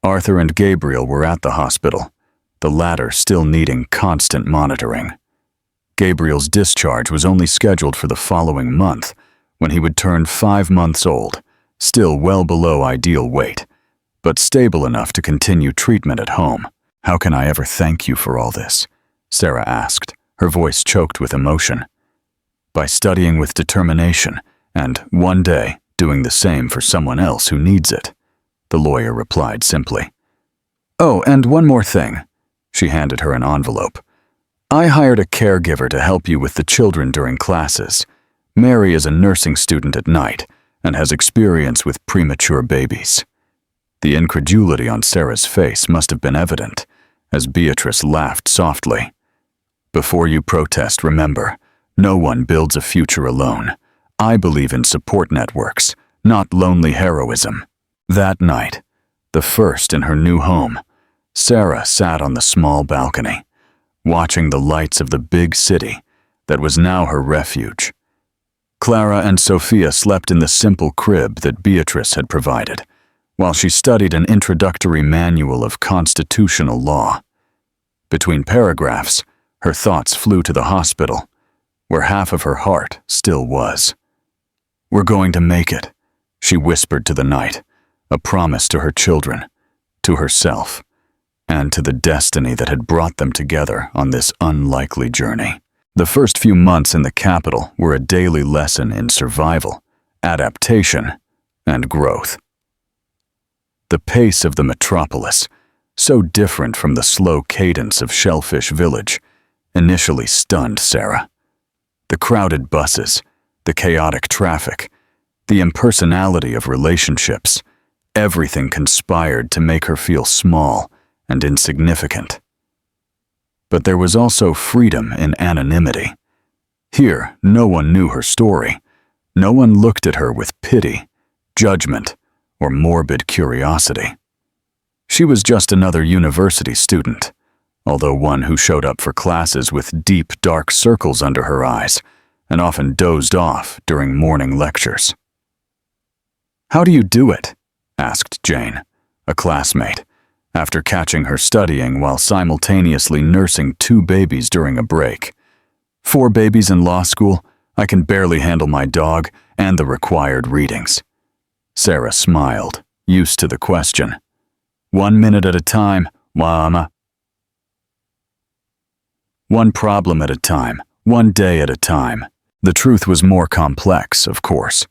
Arthur and Gabriel were at the hospital, the latter still needing constant monitoring. Gabriel's discharge was only scheduled for the following month, when he would turn 5 months old, still well below ideal weight, but stable enough to continue treatment at home. "How can I ever thank you for all this?" Sarah asked, her voice choked with emotion. "By studying with determination and, one day, doing the same for someone else who needs it," the lawyer replied simply. "Oh, and one more thing." She handed her an envelope. "I hired a caregiver to help you with the children during classes. Mary is a nursing student at night and has experience with premature babies." The incredulity on Sarah's face must have been evident, as Beatrice laughed softly. "Before you protest, remember, no one builds a future alone. I believe in support networks, not lonely heroism." That night, the first in her new home, Sarah sat on the small balcony, watching the lights of the big city that was now her refuge. Clara and Sophia slept in the simple crib that Beatrice had provided, while she studied an introductory manual of constitutional law. Between paragraphs, her thoughts flew to the hospital, where half of her heart still was. "We're going to make it," she whispered to the night, a promise to her children, to herself, and to the destiny that had brought them together on this unlikely journey. The first few months in the capital were a daily lesson in survival, adaptation, and growth. The pace of the metropolis, so different from the slow cadence of Shellfish Village, initially stunned Sarah. The crowded buses, the chaotic traffic, the impersonality of relationships, everything conspired to make her feel small and insignificant. But there was also freedom in anonymity. Here, no one knew her story. No one looked at her with pity, judgment, or morbid curiosity. She was just another university student, although one who showed up for classes with deep, dark circles under her eyes and often dozed off during morning lectures. "How do you do it?" asked Jane, a classmate, after catching her studying while simultaneously nursing 2 babies during a break. "4 babies in law school, I can barely handle my dog and the required readings." Sarah smiled, used to the question. "1 minute at a time, Mama." 1 problem at a time, 1 day at a time. The truth was more complex, of course.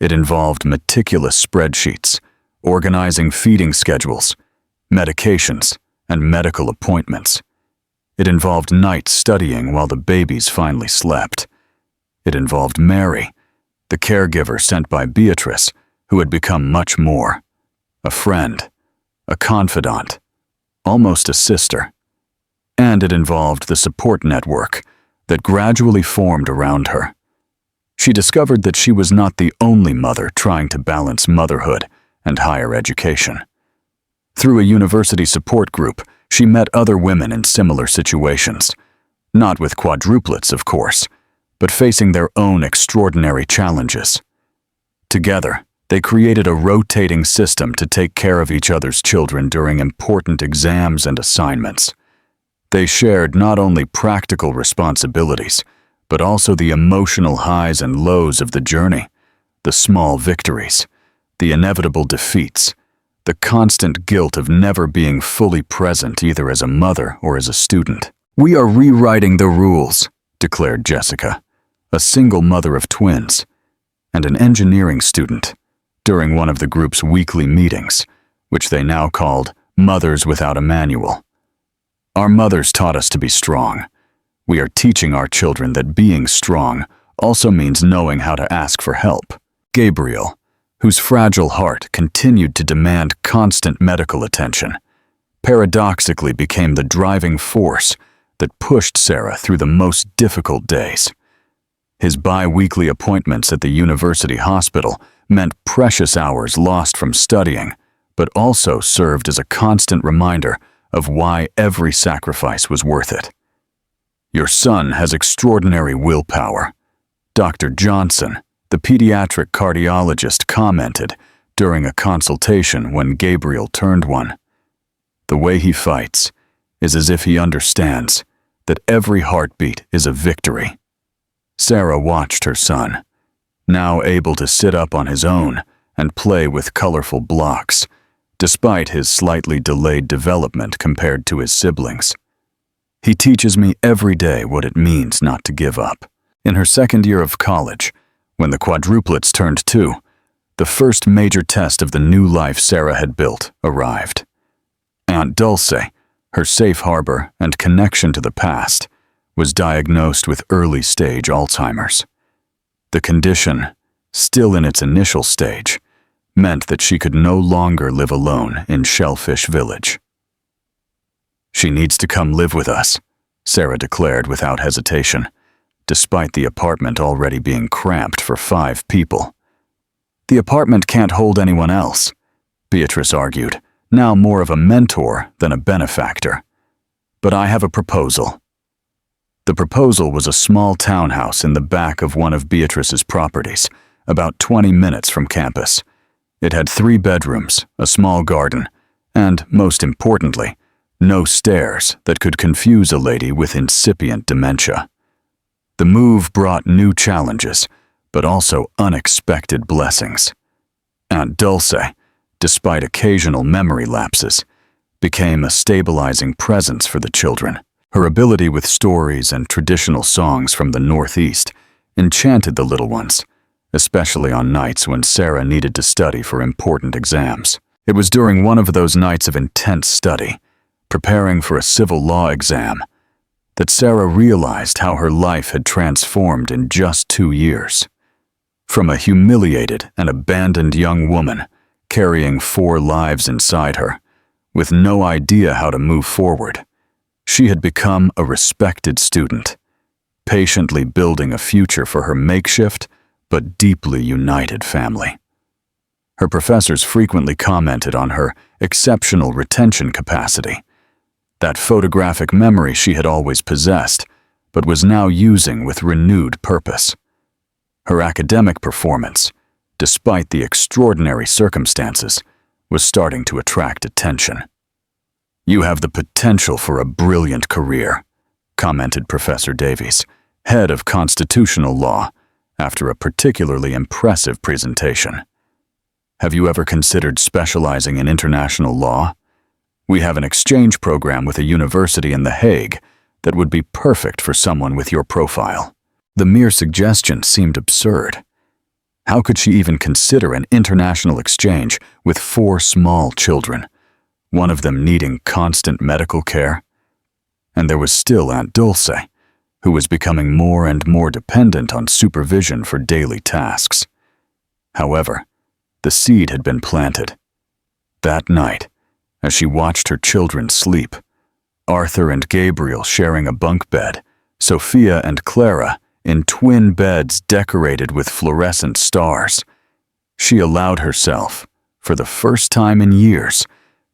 It involved meticulous spreadsheets, organizing feeding schedules, medications, and medical appointments. It involved nights studying while the babies finally slept. It involved Mary, the caregiver sent by Beatrice, who had become much more. A friend, a confidant, almost a sister. And it involved the support network that gradually formed around her. She discovered that she was not the only mother trying to balance motherhood and higher education. Through a university support group, she met other women in similar situations, not with quadruplets, of course, but facing their own extraordinary challenges. Together, they created a rotating system to take care of each other's children during important exams and assignments. They shared not only practical responsibilities, but also the emotional highs and lows of the journey, the small victories, the inevitable defeats, the constant guilt of never being fully present either as a mother or as a student. "We are rewriting the rules," declared Jessica, a single mother of twins, and an engineering student, during one of the group's weekly meetings, which they now called Mothers Without a Manual. "Our mothers taught us to be strong. We are teaching our children that being strong also means knowing how to ask for help. Gabriel, whose fragile heart continued to demand constant medical attention, paradoxically became the driving force that pushed Sarah through the most difficult days. His bi-weekly appointments at the university hospital meant precious hours lost from studying, but also served as a constant reminder of why every sacrifice was worth it. "Your son has extraordinary willpower," Dr. Johnson, the pediatric cardiologist, commented during a consultation when Gabriel turned one. "The way he fights is as if he understands that every heartbeat is a victory." Sarah watched her son, now able to sit up on his own and play with colorful blocks, despite his slightly delayed development compared to his siblings. "He teaches me every day what it means not to give up." In her second year of college, when the quadruplets turned 2, the first major test of the new life Sarah had built arrived. Aunt Dulce, her safe harbor and connection to the past, was diagnosed with early-stage Alzheimer's. The condition, still in its initial stage, meant that she could no longer live alone in Shellfish Village. "She needs to come live with us," Sarah declared without hesitation, despite the apartment already being cramped for 5 people. "The apartment can't hold anyone else," Beatrice argued, now more of a mentor than a benefactor. "But I have a proposal." The proposal was a small townhouse in the back of one of Beatrice's properties, about 20 minutes from campus. It had 3 bedrooms, a small garden, and, most importantly, no stairs that could confuse a lady with incipient dementia. The move brought new challenges, but also unexpected blessings. Aunt Dulce, despite occasional memory lapses, became a stabilizing presence for the children. Her ability with stories and traditional songs from the Northeast enchanted the little ones, especially on nights when Sarah needed to study for important exams. It was during one of those nights of intense study, preparing for a civil law exam, that Sarah realized how her life had transformed in just 2 years. From a humiliated and abandoned young woman, carrying 4 lives inside her, with no idea how to move forward, she had become a respected student, patiently building a future for her makeshift but deeply united family. Her professors frequently commented on her exceptional retention capacity, that photographic memory she had always possessed, but was now using with renewed purpose. Her academic performance, despite the extraordinary circumstances, was starting to attract attention. "You have the potential for a brilliant career," commented Professor Davies, head of constitutional law, after a particularly impressive presentation. "Have you ever considered specializing in international law? We have an exchange program with a university in The Hague that would be perfect for someone with your profile." The mere suggestion seemed absurd. How could she even consider an international exchange with 4 small children, one of them needing constant medical care? And there was still Aunt Dulce, who was becoming more and more dependent on supervision for daily tasks. However, the seed had been planted. That night, as she watched her children sleep, Arthur and Gabriel sharing a bunk bed, Sophia and Clara in twin beds decorated with fluorescent stars, she allowed herself, for the first time in years,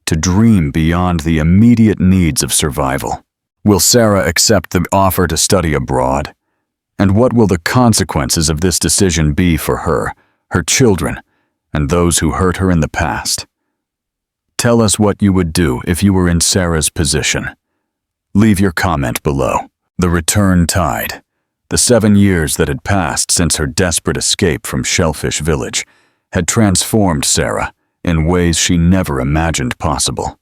to dream beyond the immediate needs of survival. Will Sarah accept the offer to study abroad? And what will the consequences of this decision be for her, her children, and those who hurt her in the past? Tell us what you would do if you were in Sarah's position. Leave your comment below. The return tide. The 7 years that had passed since her desperate escape from Shellfish Village had transformed Sarah in ways she never imagined possible.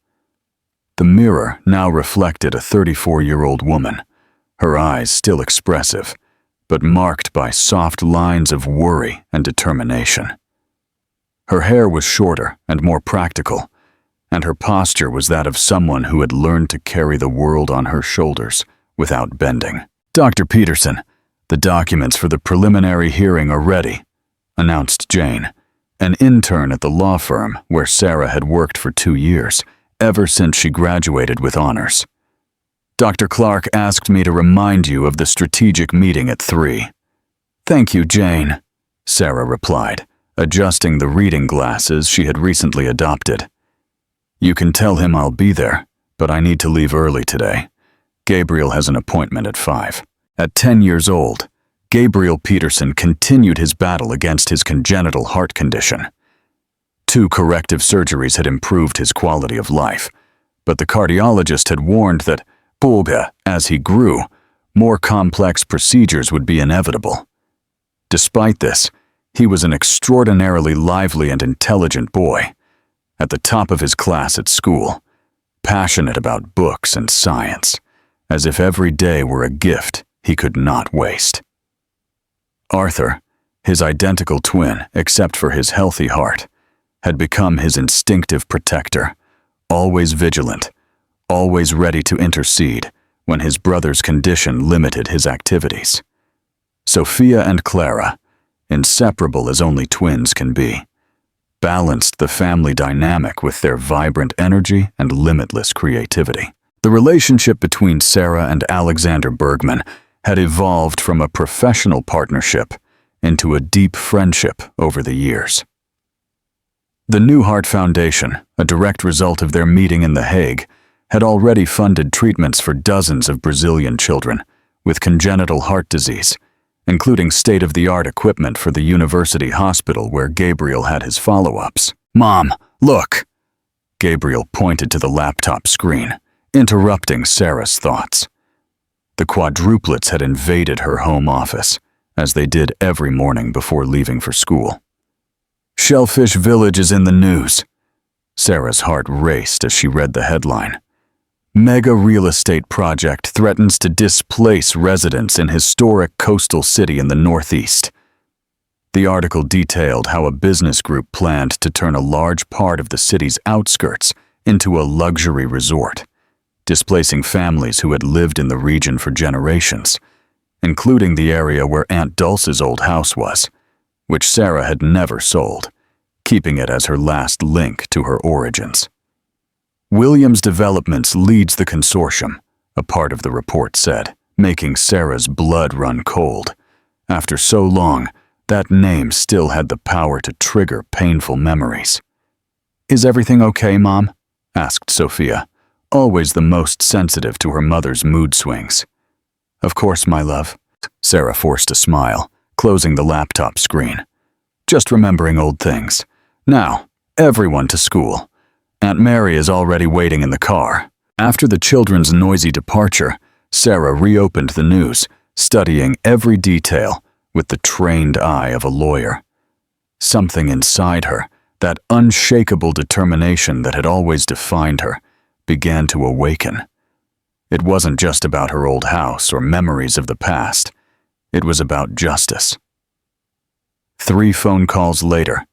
The mirror now reflected a 34-year-old woman, her eyes still expressive, but marked by soft lines of worry and determination. Her hair was shorter and more practical, and her posture was that of someone who had learned to carry the world on her shoulders without bending. "Dr. Peterson, "The documents for the preliminary hearing are ready," announced Jane, an intern at the law firm where Sarah had worked for 2 years, ever since she graduated with honors. "Dr. Clark asked me to remind you of the strategic meeting at 3. "Thank you, Jane," Sarah replied, adjusting the reading glasses she had recently adopted. "You can tell him I'll be there, but I need to leave early today. Gabriel has an appointment at 5. At 10 years old, Gabriel Peterson continued his battle against his congenital heart condition. 2 corrective surgeries had improved his quality of life, but the cardiologist had warned that, as he grew, more complex procedures would be inevitable. Despite this, he was an extraordinarily lively and intelligent boy, at the top of his class at school, passionate about books and science, as if every day were a gift he could not waste. Arthur, his identical twin except for his healthy heart, had become his instinctive protector, always vigilant, always ready to intercede when his brother's condition limited his activities. Sophia and Clara, inseparable as only twins can be, balanced the family dynamic with their vibrant energy and limitless creativity. The relationship between Sarah and Alexander Bergman had evolved from a professional partnership into a deep friendship over the years. The Newhart Foundation, a direct result of their meeting in The Hague, had already funded treatments for dozens of Brazilian children with congenital heart disease, including state-of-the-art equipment for the university hospital where Gabriel had his follow-ups. "Mom, look!" Gabriel pointed to the laptop screen, interrupting Sarah's thoughts. The Quadruplets had invaded her home office, as they did every morning before leaving for school. "Shellfish Village is in the news." Sarah's heart raced as she read the headline. "Mega real estate project threatens to displace residents in historic coastal city in the Northeast." The article detailed how a business group planned to turn a large part of the city's outskirts into a luxury resort, displacing families who had lived in the region for generations, including the area where Aunt Dulce's old house was, which Sarah had never sold, keeping it as her last link to her origins. "Williams Developments leads the consortium," a part of the report said, making Sarah's blood run cold. After so long, that name still had the power to trigger painful memories. "Is everything okay, Mom?" asked Sophia, always the most sensitive to her mother's mood swings. "Of course, my love." Sarah forced a smile, closing the laptop screen. "Just remembering old things. Now, everyone to school. Aunt Mary is already waiting in the car." After the children's noisy departure, Sarah reopened the news, studying every detail with the trained eye of a lawyer. Something inside her, that unshakable determination that had always defined her, began to awaken. It wasn't just about her old house or memories of the past. It was about justice. 3 phone calls later,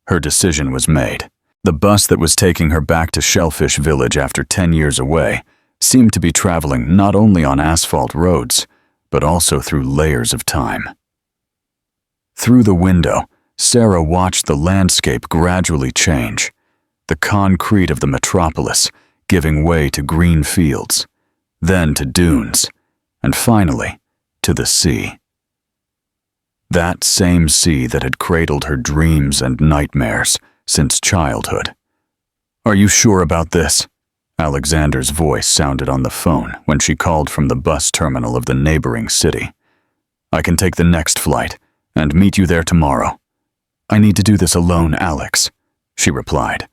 her decision was made. The bus that was taking her back to Shellfish Village after 10 years away seemed to be traveling not only on asphalt roads, but also through layers of time. Through the window, Sarah watched the landscape gradually change, the concrete of the metropolis giving way to green fields, then to dunes, and finally to the sea. That same sea that had cradled her dreams and nightmares since childhood. "Are you sure about this?" Alexander's voice sounded on the phone when she called from the bus terminal of the neighboring city. "I can take the next flight and meet you there tomorrow." "I need to do this alone, Alex," she replied,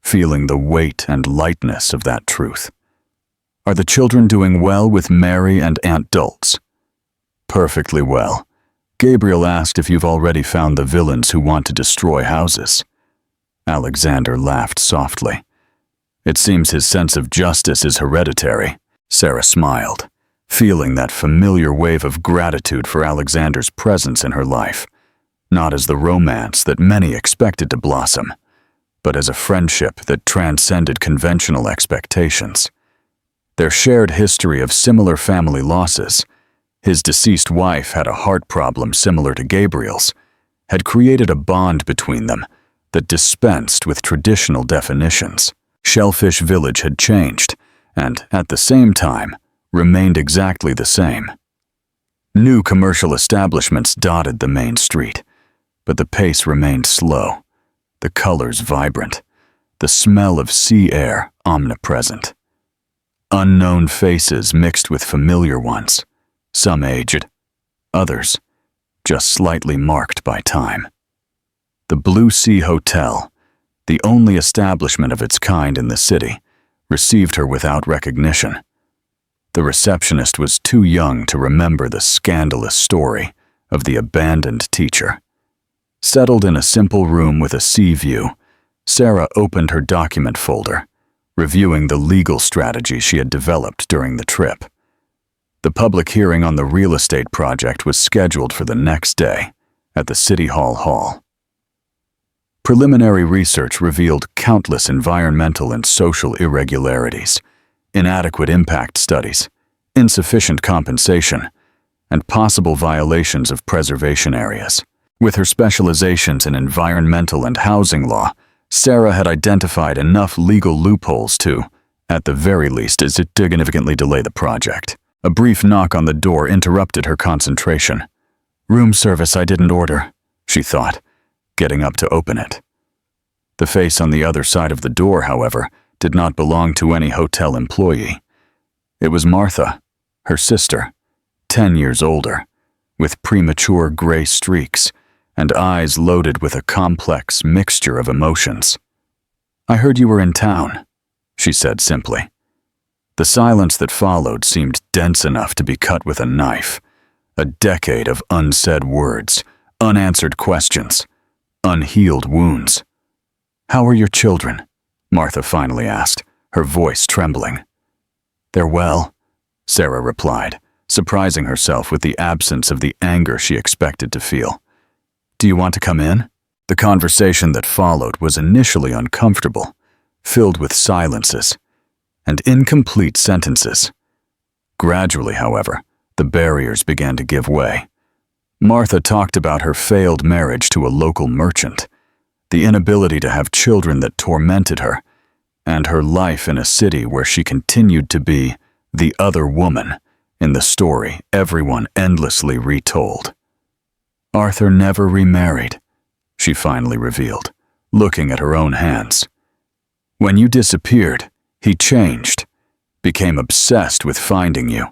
feeling the weight and lightness of that truth. "Are the children doing well with Mary and Aunt Dulce?" "Perfectly well. Gabriel asked if you've already found the villains who want to destroy houses." Alexander laughed softly. "It seems his sense of justice is hereditary." Sarah smiled, feeling that familiar wave of gratitude for Alexander's presence in her life, not as the romance that many expected to blossom, but as a friendship that transcended conventional expectations. Their shared history of similar family losses, His deceased wife had a heart problem similar to Gabriel's, had created a bond between them that dispensed with traditional definitions. Shellfish Village had changed, and, at the same time, remained exactly the same. New commercial establishments dotted the main street, but the pace remained slow, the colors vibrant, the smell of sea air omnipresent. Unknown faces mixed with familiar ones, some aged, others just slightly marked by time. The Blue Sea Hotel, the only establishment of its kind in the city, received her without recognition. The receptionist was too young to remember the scandalous story of the abandoned teacher. Settled in a simple room with a sea view, Sarah opened her document folder, reviewing the legal strategy she had developed during the trip. The public hearing on the real estate project was scheduled for the next day at the City Hall. Preliminary research revealed countless environmental and social irregularities, inadequate impact studies, insufficient compensation, and possible violations of preservation areas. With her specializations in environmental and housing law, Sarah had identified enough legal loopholes to, at the very least, significantly delay the project. A brief knock on the door interrupted her concentration. "Room service I didn't order," she thought, getting up to open it. The face on the other side of the door, however, did not belong to any hotel employee. It was Martha, her sister, 10 years older, with premature gray streaks and eyes loaded with a complex mixture of emotions. "I heard you were in town," she said simply. The silence that followed seemed dense enough to be cut with a knife. A decade of unsaid words, unanswered questions, unhealed wounds. "How are your children?" Martha finally asked, her voice trembling. "They're well," Sarah replied, surprising herself with the absence of the anger she expected to feel. "Do you want to come in?" The conversation that followed was initially uncomfortable, filled with silences and incomplete sentences. Gradually, however, the barriers began to give way. Martha talked about her failed marriage to a local merchant, the inability to have children that tormented her, and her life in a city where she continued to be the other woman in the story everyone endlessly retold. "Arthur never remarried," she finally revealed, looking at her own hands. "When you disappeared, he changed, became obsessed with finding you,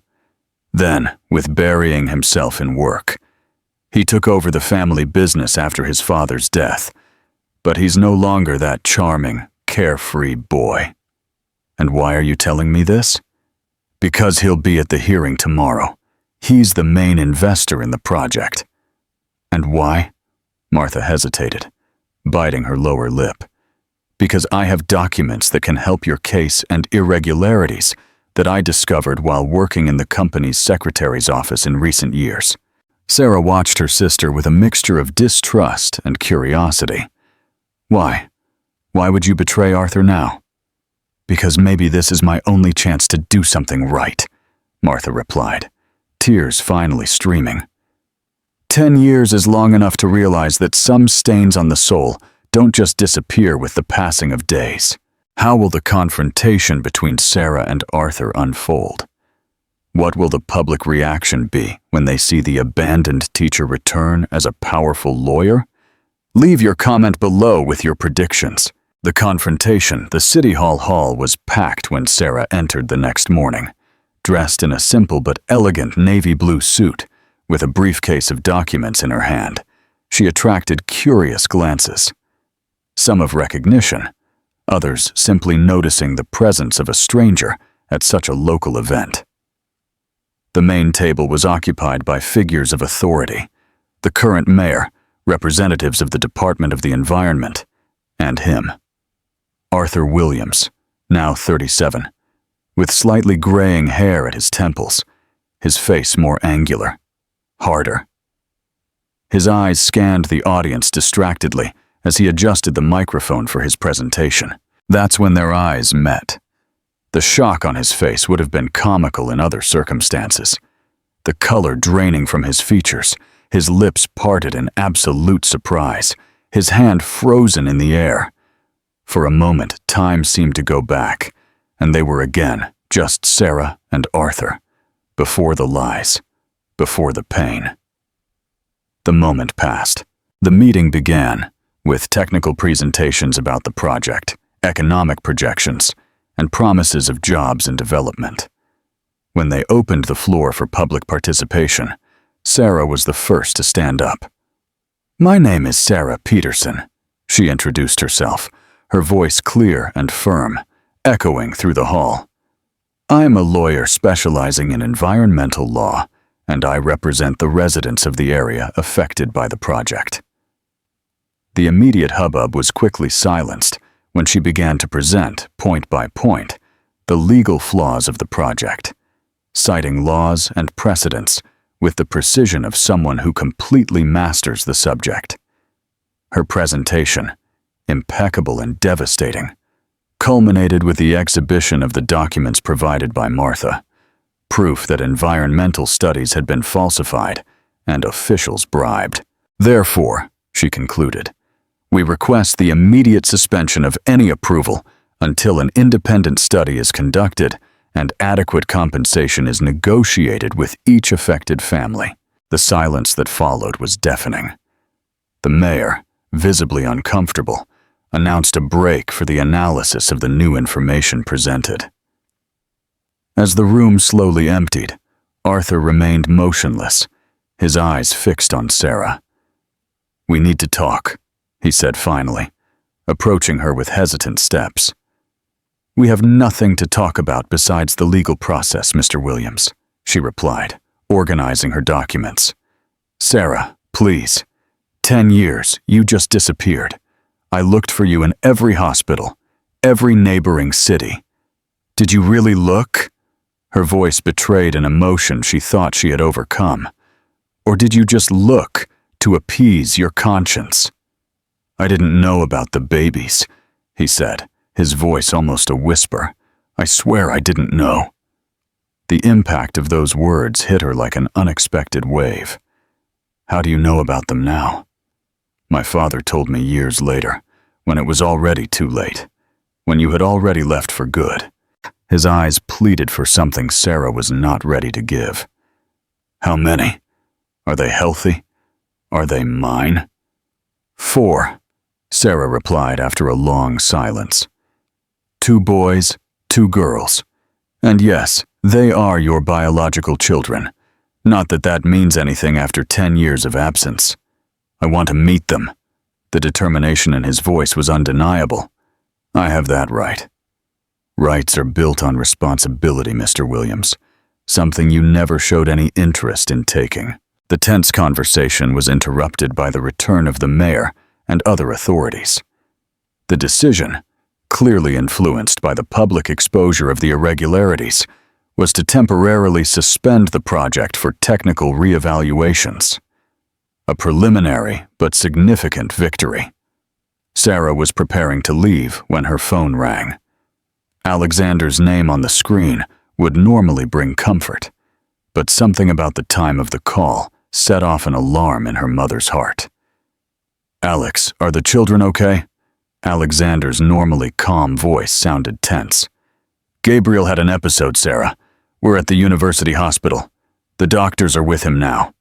then with burying himself in work. He took over the family business after his father's death, but he's no longer that charming, carefree boy. And why are you telling me this? Because he'll be at the hearing tomorrow. He's the main investor in the project." "And why?" Martha hesitated, biting her lower lip. "Because I have documents that can help your case and irregularities that I discovered while working in the company's secretary's office in recent years." Sarah watched her sister with a mixture of distrust and curiosity. "Why? Why would you betray Arthur now?" "Because maybe this is my only chance to do something right," Martha replied, tears finally streaming. 10 years is long enough to realize that some stains on the soul don't just disappear with the passing of days. How will the confrontation between Sarah and Arthur unfold? What will the public reaction be when they see the abandoned teacher return as a powerful lawyer? Leave your comment below with your predictions. The confrontation, the City Hall was packed when Sarah entered the next morning, dressed in a simple but elegant navy blue suit, with a briefcase of documents in her hand. She attracted curious glances, some of recognition, others simply noticing the presence of a stranger at such a local event. The main table was occupied by figures of authority, the current mayor, representatives of the Department of the Environment, and him. Arthur Williams, now 37, with slightly graying hair at his temples, his face more angular, harder. His eyes scanned the audience distractedly as he adjusted the microphone for his presentation. That's when their eyes met. The shock on his face would have been comical in other circumstances. the color draining from his features, his lips parted in absolute surprise, his hand frozen in the air. For a moment, time seemed to go back, and they were again just Sarah and Arthur, before the lies, before the pain. The moment passed. The meeting began, with technical presentations about the project, economic projections, and promises of jobs and development. When they opened the floor for public participation, Sarah was the first to stand up. "My name is Sarah Peterson," she introduced herself, her voice clear and firm, echoing through the hall. "I'm a lawyer specializing in environmental law, and I represent the residents of the area affected by the project." The immediate hubbub was quickly silenced when she began to present, point by point, the legal flaws of the project, citing laws and precedents with the precision of someone who completely masters the subject. Her presentation, impeccable and devastating, culminated with the exhibition of the documents provided by Martha, proof that environmental studies had been falsified and officials bribed. "Therefore," she concluded, "we request the immediate suspension of any approval until an independent study is conducted and adequate compensation is negotiated with each affected family." The silence that followed was deafening. The mayor, visibly uncomfortable, announced a break for the analysis of the new information presented. As the room slowly emptied, Arthur remained motionless, his eyes fixed on Sarah. "We need to talk," he said finally, approaching her with hesitant steps. "We have nothing to talk about besides the legal process, Mr. Williams," she replied, organizing her documents. "Sarah, please. 10 years, you just disappeared. I looked for you in every hospital, every neighboring city. Did you really look?" Her voice betrayed an emotion she thought she had overcome. "Or did you just look to appease your conscience?" "I didn't know about the babies," he said, his voice almost a whisper. "I swear I didn't know." The impact of those words hit her like an unexpected wave. "How do you know about them now?" "My father told me years later, when it was already too late, when you had already left for good." His eyes pleaded for something Sarah was not ready to give. "How many? Are they healthy? Are they mine?" "4, Sarah replied after a long silence. "2 boys, 2 girls. And yes, they are your biological children. Not that that means anything after 10 years of absence. I want to meet them." The determination in his voice was undeniable. "I have that right." "Rights are built on responsibility, Mr. Williams, something you never showed any interest in taking." The tense conversation was interrupted by the return of the mayor and other authorities. The decision, clearly influenced by the public exposure of the irregularities, was to temporarily suspend the project for technical reevaluations. A preliminary but significant victory. Sarah was preparing to leave when her phone rang. Alexander's name on the screen would normally bring comfort, but something about the time of the call set off an alarm in her mother's heart. "Alex, are the children okay?" Alexander's normally calm voice sounded tense. "Gabriel had an episode, Sarah. We're at the university hospital. The doctors are with him now."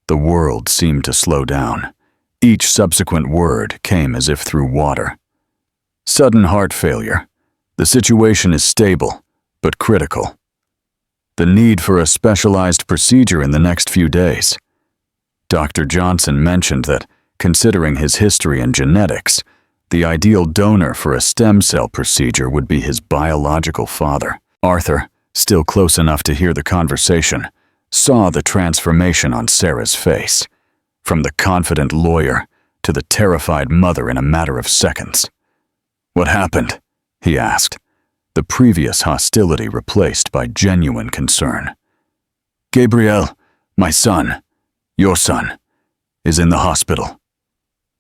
The world seemed to slow down. Each subsequent word came as if through water. "Sudden heart failure. The situation is stable, but critical. The need for a specialized procedure in the next few days." Dr. Johnson mentioned that, considering his history and genetics, the ideal donor for a stem cell procedure would be his biological father. Arthur, still close enough to hear the conversation, saw the transformation on Sarah's face, from the confident lawyer to the terrified mother in a matter of seconds. "What happened?" he asked, the previous hostility replaced by genuine concern. "Gabriel, my son, your son, is in the hospital."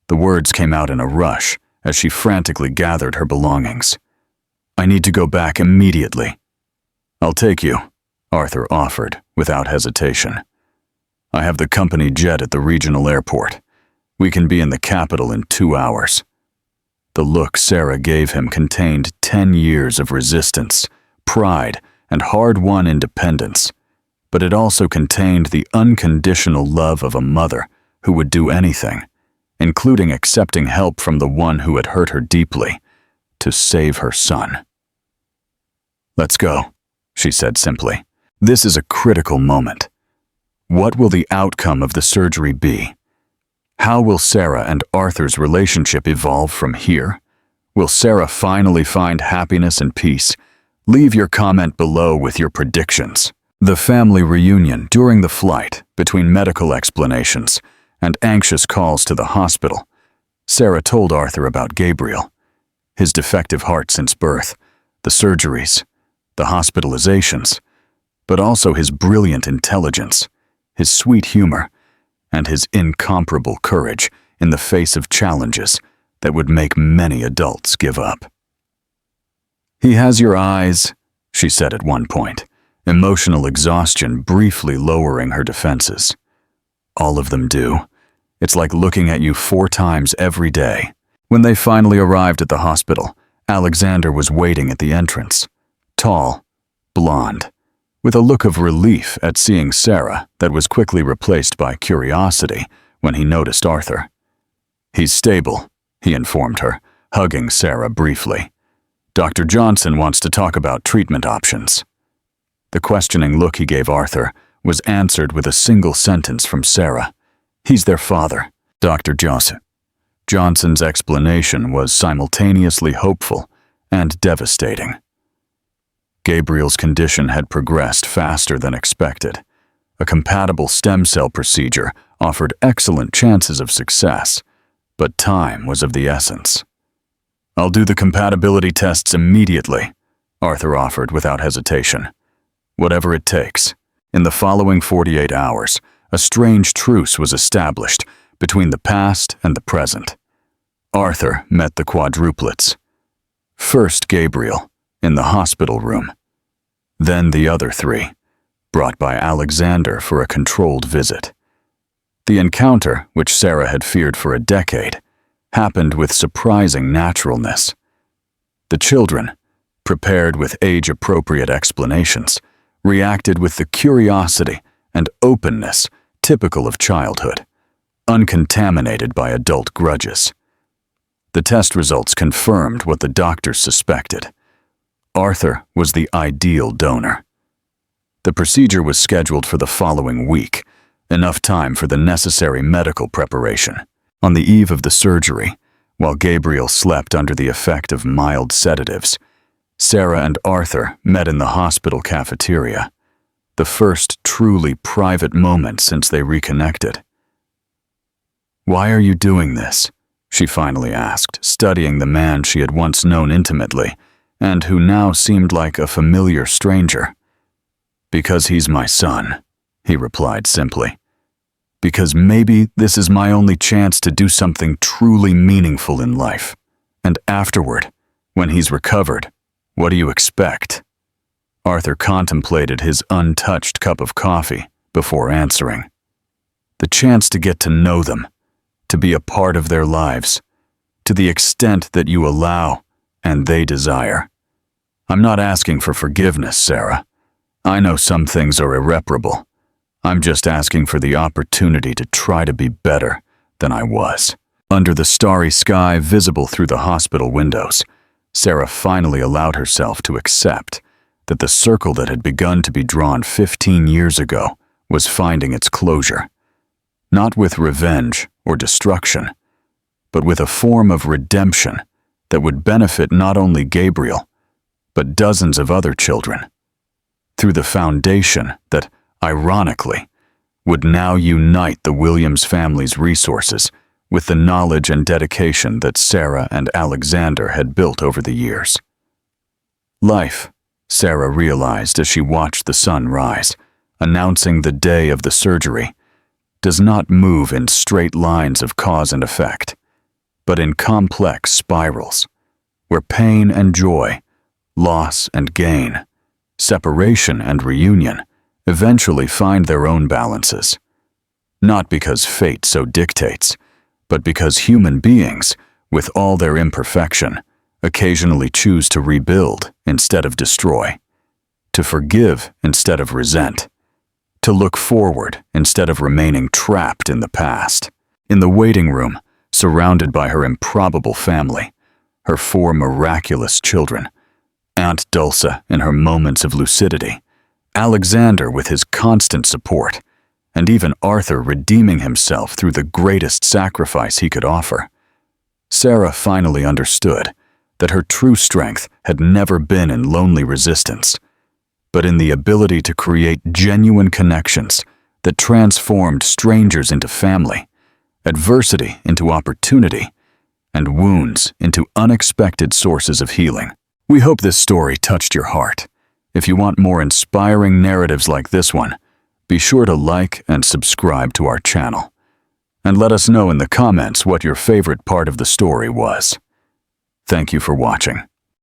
The words came out in a rush as she frantically gathered her belongings. "I need to go back immediately." "I'll take you," Arthur offered without hesitation. "I have the company jet at the regional airport. We can be in the capital in 2 hours." The look Sarah gave him contained 10 years of resistance, pride, and hard-won independence, but it also contained the unconditional love of a mother who would do anything, including accepting help from the one who had hurt her deeply, to save her son. "Let's go," she said simply. "This is a critical moment. What will the outcome of the surgery be? How will Sarah and Arthur's relationship evolve from here? Will Sarah finally find happiness and peace? Leave your comment below with your predictions." The family reunion during the flight, between medical explanations and anxious calls to the hospital, Sarah told Arthur about Gabriel, his defective heart since birth, the surgeries, the hospitalizations, but also his brilliant intelligence, his sweet humor, and his incomparable courage in the face of challenges that would make many adults give up. "He has your eyes," she said at one point, emotional exhaustion briefly lowering her defenses. "All of them do. It's like looking at you 4 times every day." When they finally arrived at the hospital, Alexander was waiting at the entrance, tall, blonde, with a look of relief at seeing Sarah that was quickly replaced by curiosity when he noticed Arthur. "He's stable," he informed her, hugging Sarah briefly. "Dr. Johnson wants to talk about treatment options." The questioning look he gave Arthur was answered with a single sentence from Sarah. "He's their father, Dr. Johnson." Johnson's explanation was simultaneously hopeful and devastating. Gabriel's condition had progressed faster than expected. A compatible stem cell procedure offered excellent chances of success, but time was of the essence. "I'll do the compatibility tests immediately," Arthur offered without hesitation. "Whatever it takes." In the following 48 hours, a strange truce was established between the past and the present. Arthur met the quadruplets. First Gabriel, in the hospital room. Then the other 3, brought by Alexander for a controlled visit. The encounter, which Sarah had feared for a decade, happened with surprising naturalness. The children, prepared with age-appropriate explanations, reacted with the curiosity and openness typical of childhood, uncontaminated by adult grudges. The test results confirmed what the doctors suspected. Arthur was the ideal donor. The procedure was scheduled for the following week, enough time for the necessary medical preparation. On the eve of the surgery, while Gabriel slept under the effect of mild sedatives, Sarah and Arthur met in the hospital cafeteria, the first truly private moment since they reconnected. "Why are you doing this?" she finally asked, studying the man she had once known intimately and who now seemed like a familiar stranger. "Because he's my son," he replied simply. "Because maybe this is my only chance to do something truly meaningful in life. And afterward, when he's recovered, what do you expect?" Arthur contemplated his untouched cup of coffee before answering. "The chance to get to know them, to be a part of their lives, to the extent that you allow and they desire. I'm not asking for forgiveness, Sarah. I know some things are irreparable. I'm just asking for the opportunity to try to be better than I was." Under the starry sky visible through the hospital windows, Sarah finally allowed herself to accept that the circle that had begun to be drawn 15 years ago was finding its closure, not with revenge or destruction, but with a form of redemption that would benefit not only Gabriel, but dozens of other children, through the foundation that, ironically, would now unite the Williams family's resources with the knowledge and dedication that Sarah and Alexander had built over the years. Life, Sarah realized as she watched the sun rise, announcing the day of the surgery, does not move in straight lines of cause and effect, but in complex spirals, where pain and joy, loss and gain, separation and reunion eventually find their own balances. Not because fate so dictates, but because human beings, with all their imperfection, occasionally choose to rebuild instead of destroy, to forgive instead of resent, to look forward instead of remaining trapped in the past. In the waiting room, surrounded by her improbable family, her 4 miraculous children, Aunt Dulce in her moments of lucidity, Alexander with his constant support, and even Arthur redeeming himself through the greatest sacrifice he could offer, Sarah finally understood that her true strength had never been in lonely resistance, but in the ability to create genuine connections that transformed strangers into family, adversity into opportunity, and wounds into unexpected sources of healing. We hope this story touched your heart. If you want more inspiring narratives like this one, be sure to like and subscribe to our channel. And let us know in the comments what your favorite part of the story was. Thank you for watching.